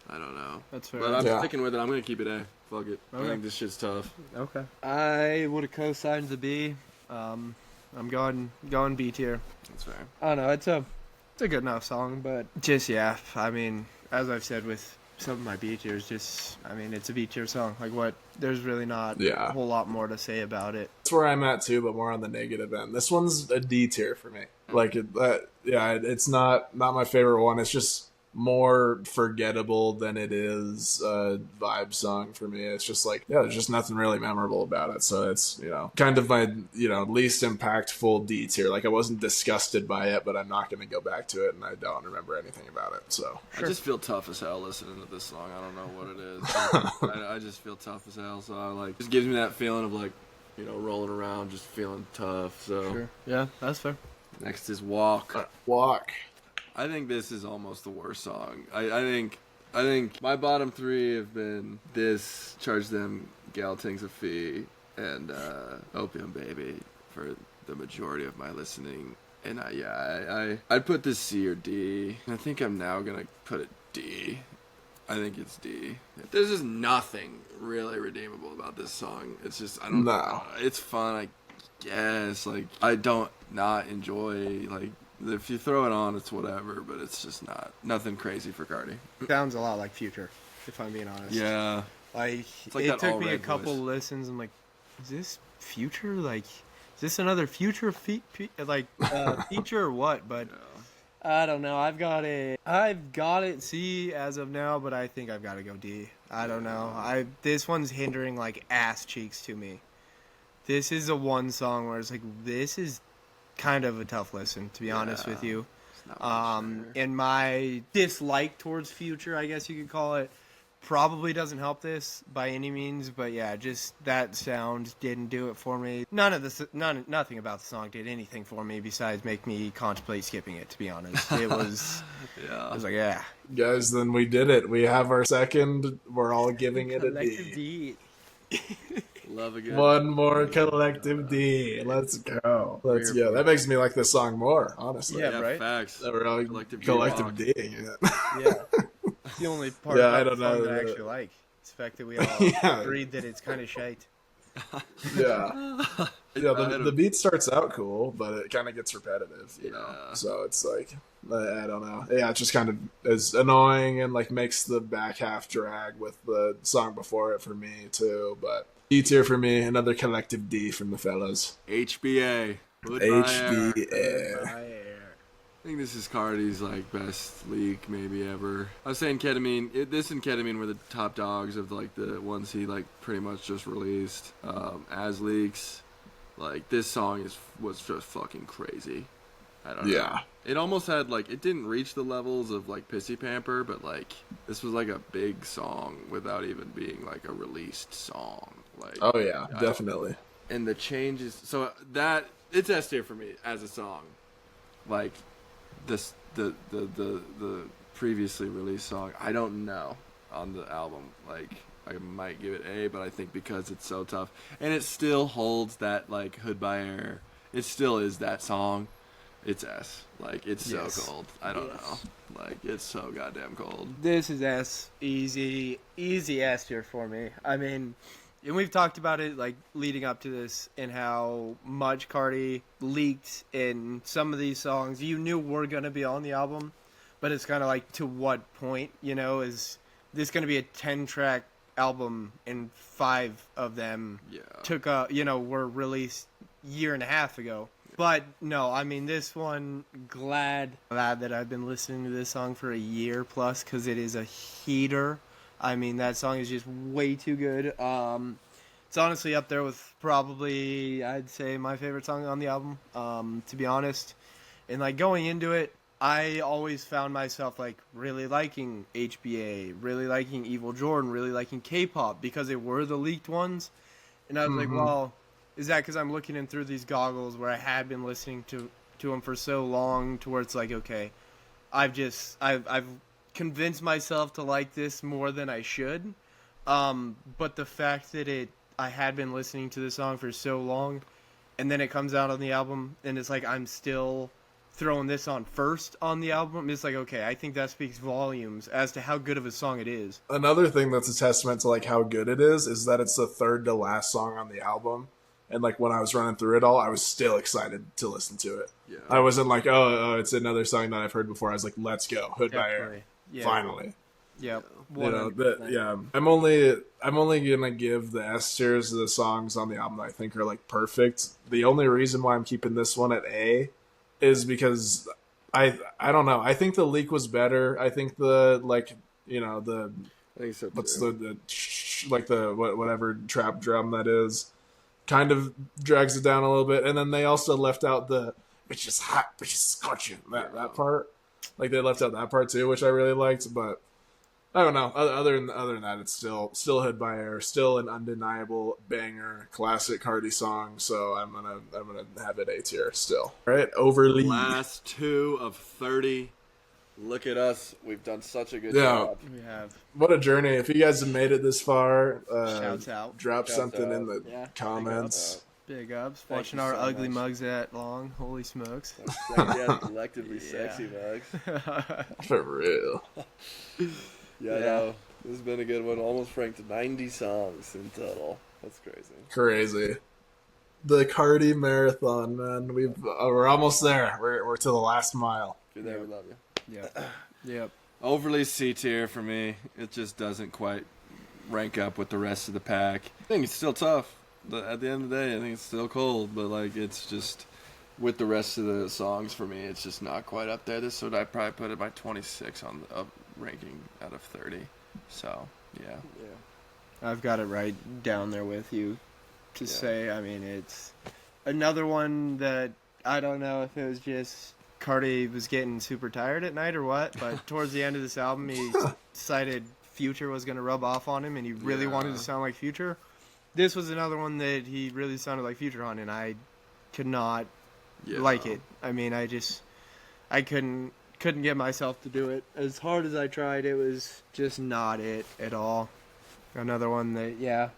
I don't know. That's fair. But I'm sticking with it. I'm gonna keep it A. Fuck it. Okay. I think this shit's tough. Okay. I would have co-signed the B. I'm going B tier. That's fair. I don't know. It's a good enough song, but just I mean, as I've said with some of my B tiers, it's a B tier song. Like what? There's really not a whole lot more to say about it. That's where I'm at too, but more on the negative end. This one's a D tier for me. Like it's not my favorite one. It's just more forgettable than it is a vibe song for me. It's just like, there's just nothing really memorable about it. So it's, kind of my, least impactful D tier. Like I wasn't disgusted by it, but I'm not going to go back to it and I don't remember anything about it. So I just feel tough as hell listening to this song. I don't know what it is. I just feel tough as hell. So it just gives me that feeling of like, rolling around, just feeling tough. So sure. Yeah, that's fair. Next is Walk. Walk. I think this is almost the worst song. I think my bottom three have been this, Charge Them Galtings a Fee, and Opium Baby for the majority of my listening. And I'd put this C or D. I think I'm now gonna put it D. I think it's D. There's just nothing really redeemable about this song. It's just I don't know. It's fun, I guess. Like I don't not enjoy like. If you throw it on, it's whatever, but it's just nothing crazy for Carti. Sounds a lot like Future, if I'm being honest. Yeah. Like like it took me a red couple voice. listens. I'm like, is this Future? Like, is this another Future feature or what? But I don't know. I've got it C as of now, but I think I've got to go D. I don't know. This one's hindering like ass cheeks to me. This is a one song where it's like, this is kind of a tough listen, to be honest with you. And my dislike towards Future, I guess you could call it, probably doesn't help this by any means, but yeah, just that sound didn't do it for me. Nothing about the song did anything for me besides make me contemplate skipping it, to be honest. It was it was like, guys, then we did it. We have our second. We're all giving it a D. Love again. One more collective D. Let's go. Let's go. That makes me like this song more, honestly. Yeah, right? Facts. That we're all collective D. Yeah. It's the only part I about don't the song know. that I actually like. It's the fact that we all agreed that it's kind of shite. Yeah. The beat starts out cool, but it kind of gets repetitive, you know? So it's like, I don't know. Yeah, it just kind of is annoying and like makes the back half drag with the song before it for me too, but D tier for me, another collective D from the fellas. HBA. HBA. I think this is Carti's like best leak maybe ever. I was saying Ketamine. This and Ketamine were the top dogs of like the ones he like pretty much just released as leaks. Like this song was just fucking crazy. I don't know. It almost had like it didn't reach the levels of like Pissy Pamper, but like this was like a big song without even being like a released song. Like oh yeah, definitely. And the changes, so that it's S tier for me as a song. Like this the previously released song, I don't know on the album. Like I might give it A, but I think because it's so tough, and it still holds that like Hood by Air, it still is that song. It's S. Like it's so cold. I don't know. Like it's so goddamn cold. This is S. Easy S tier for me. I mean, and we've talked about it like leading up to this and how much Carti leaked in some of these songs you knew were going to be on the album, but it's kind of like to what point, you know, is this going to be a 10-track album and 5 of them were released year and a half ago. But no, I mean, this one, glad that I've been listening to this song for a year plus because it is a heater. I mean, that song is just way too good. It's honestly up there with probably, I'd say, my favorite song on the album, to be honest. And, like, going into it, I always found myself, like, really liking HBA, really liking Evil Jordan, really liking K-pop because they were the leaked ones. And I was like, well, is that because I'm looking in through these goggles where I had been listening to them for so long to where it's like, okay, I've convinced myself to like this more than I should. But the fact that I had been listening to the song for so long and then it comes out on the album and it's like I'm still throwing this on first on the album, it's like, okay, I think that speaks volumes as to how good of a song it is. Another thing that's a testament to like how good it is that it's the third to last song on the album. And like when I was running through it all, I was still excited to listen to it. Yeah. I wasn't like, oh, it's another song that I've heard before. I was like, let's go, Hood by Air, finally. Yep. You know, I'm only gonna give the S tiers to the songs on the album that I think are like perfect. The only reason why I'm keeping this one at A is because I don't know. I think the leak was better. I think the like I think so too. What's the whatever trap drum that is. Kind of drags it down a little bit, and then they also left out the "bitch is hot, bitch is scorching" that part. Like they left out that part too, which I really liked. But I don't know. Other than that, it's still Hood by Air, still an undeniable banger, classic Carti song. So I'm gonna have it A tier still. All right, overly last 2 of 30. Look at us. We've done such a good job. We have. What a journey. If you guys have made it this far, shouts out. Drop something in the comments. Big ups. Watching our ugly mugs that long. Holy smokes. Collectively sexy mugs. For real. No, this has been a good one. Almost ranked 90 songs in total. That's crazy. The Carti marathon, man. We're almost there. We're to the last mile. If you're there, we love you. Yep. Overly C tier for me. It just doesn't quite rank up with the rest of the pack. I think it's still tough. At the end of the day, I think it's still cold. But like, it's just with the rest of the songs for me, it's just not quite up there. This would I probably put it by 26 on the ranking out of 30. So yeah. I've got it right down there with you. To say, I mean, it's another one that I don't know if it was just Carti was getting super tired at night or what, but towards the end of this album, he decided Future was going to rub off on him, and he really wanted to sound like Future. This was another one that he really sounded like Future on, and I could not like it. I mean, I couldn't get myself to do it. As hard as I tried, it was just not it at all. Another one that,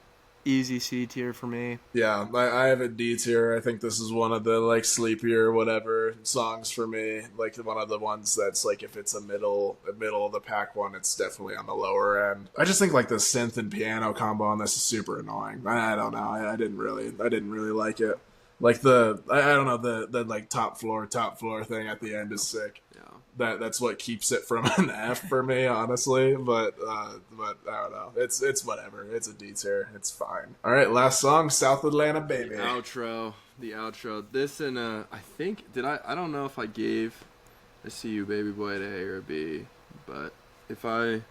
easy C tier for me. Yeah, I have a D tier. I think this is one of the like sleepier whatever songs for me. Like one of the ones that's like if it's a middle of the pack one, it's definitely on the lower end. I just think like the synth and piano combo on this is super annoying. I don't know. I didn't really like it. Like I don't know the like top floor thing at the end is sick. That's what keeps it from an F for me, honestly. But I don't know. It's whatever. It's a D tier. It's fine. All right, last song, South Atlanta Baby. The outro. This and I think I don't know if I gave I See You Baby Boy an A or a B, but if I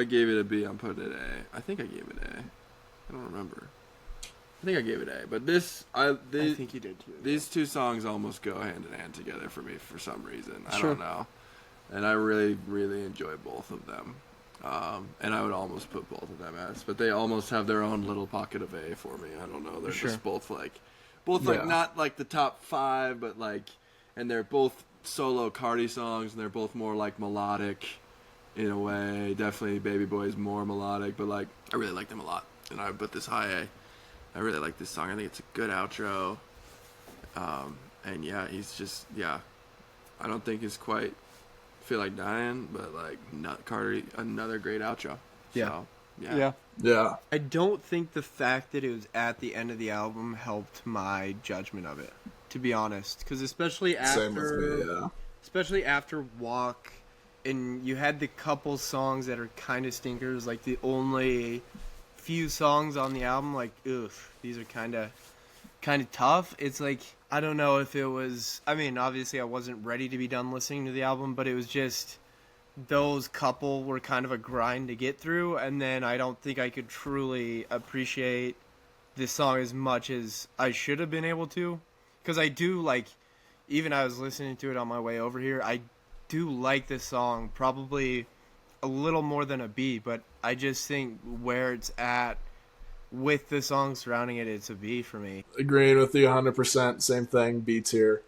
gave it a B, I'm putting it A. I think I gave it A. I don't remember. I think I gave it A, but I think you did too. These two songs almost go hand in hand together for me for some reason. I don't know, and I really, really enjoy both of them. And I would almost put both of them as, but they almost have their own little pocket of A for me. I don't know. They're just both like not like the top 5, but like, and they're both solo Carti songs, and they're both more like melodic in a way. Definitely Baby Boy is more melodic, but like I really like them a lot. And I put this high A. I really like this song. I think it's a good outro. And yeah, he's just I don't think it's quite Feel Like Dying, but like Carti, another great outro. Yeah. So, Yeah. Yeah. I don't think the fact that it was at the end of the album helped my judgment of it, to be honest. Because especially Same with me, yeah. especially after Walk, and you had the couple songs that are kind of stinkers, like the only few songs on the album, like, ugh, these are kind of tough. It's like, I don't know if it was, I mean, obviously I wasn't ready to be done listening to the album, but it was just, those couple were kind of a grind to get through, and then I don't think I could truly appreciate this song as much as I should have been able to. Because I do, like, even I was listening to it on my way over here, I do like this song probably a little more than a B, but I just think where it's at with the song surrounding it, it's a B for me. Agreeing with you 100%. Same thing. B tier.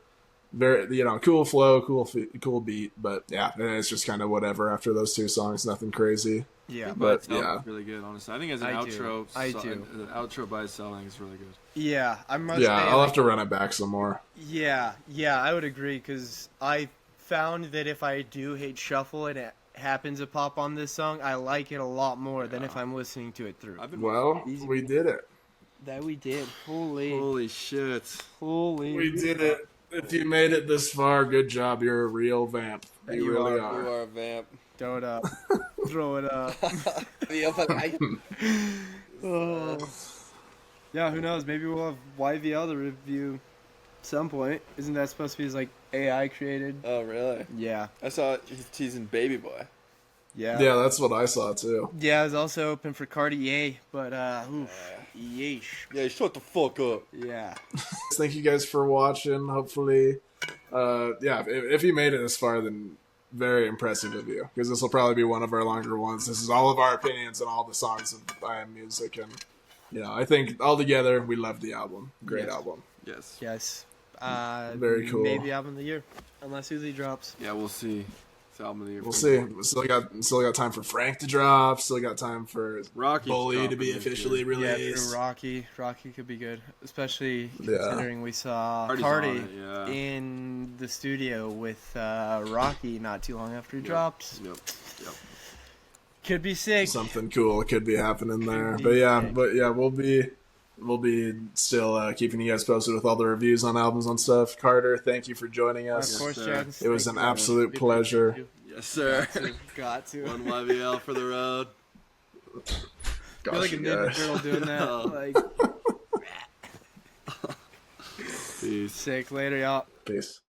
Very, cool flow, cool beat, but yeah, it's just kind of whatever after those two songs. Nothing crazy. Yeah, But it's really good, honestly. I think as an outro, I do. An outro by itself, I think it's really good. Yeah, I must. Yeah, say, I'll like, have to run it back some more. Yeah, I would agree, because I found that if I do hate shuffle and it happens to pop on this song, I like it a lot more than if I'm listening to it through. Well, we did it. That we did. Holy Holy shit. We did it. If you made it this far, good job. You're a real vamp. You really are. You are a vamp. Throw it up. Throw it up. Oh. Yeah, who knows? Maybe we'll have YVL to review some point. Isn't that supposed to be his, like, AI created? Oh, really? Yeah. I saw he's teasing Baby Boy. Yeah. Yeah, that's what I saw too. Yeah, I was also open for Carti, but yeesh. Yeah, shut the fuck up. Yeah. Thank you guys for watching. Hopefully, if you made it this far, then very impressive of you, because this will probably be one of our longer ones. This is all of our opinions on all the songs of I Am Music, and I think altogether we love the album. Great album. Yes. Yes. Very cool. Maybe album of the year, unless Uzi drops. Yeah, we'll see. It's album of the year. We'll see. We still got time for Frank to drop. Still got time for Rocky Bully to be officially Yeah, released. true. Rocky could be good, especially Yeah. considering we saw Carti's Carti on it, yeah. in the studio with Rocky not too long after he dropped. Yep. Could be sick. Something cool could be happening there. Could be But yeah, sick. we'll be still keeping you guys posted with all the reviews on albums and stuff. Carter, thank you for joining us. Of course, sir. Chad. It was Thank an you. absolute pleasure. Yes, sir. Got to. One YVL for the road. I feel Gosh, like a you Ninja guys. Turtle doing that. Like, Peace. sick. Later, y'all. Peace.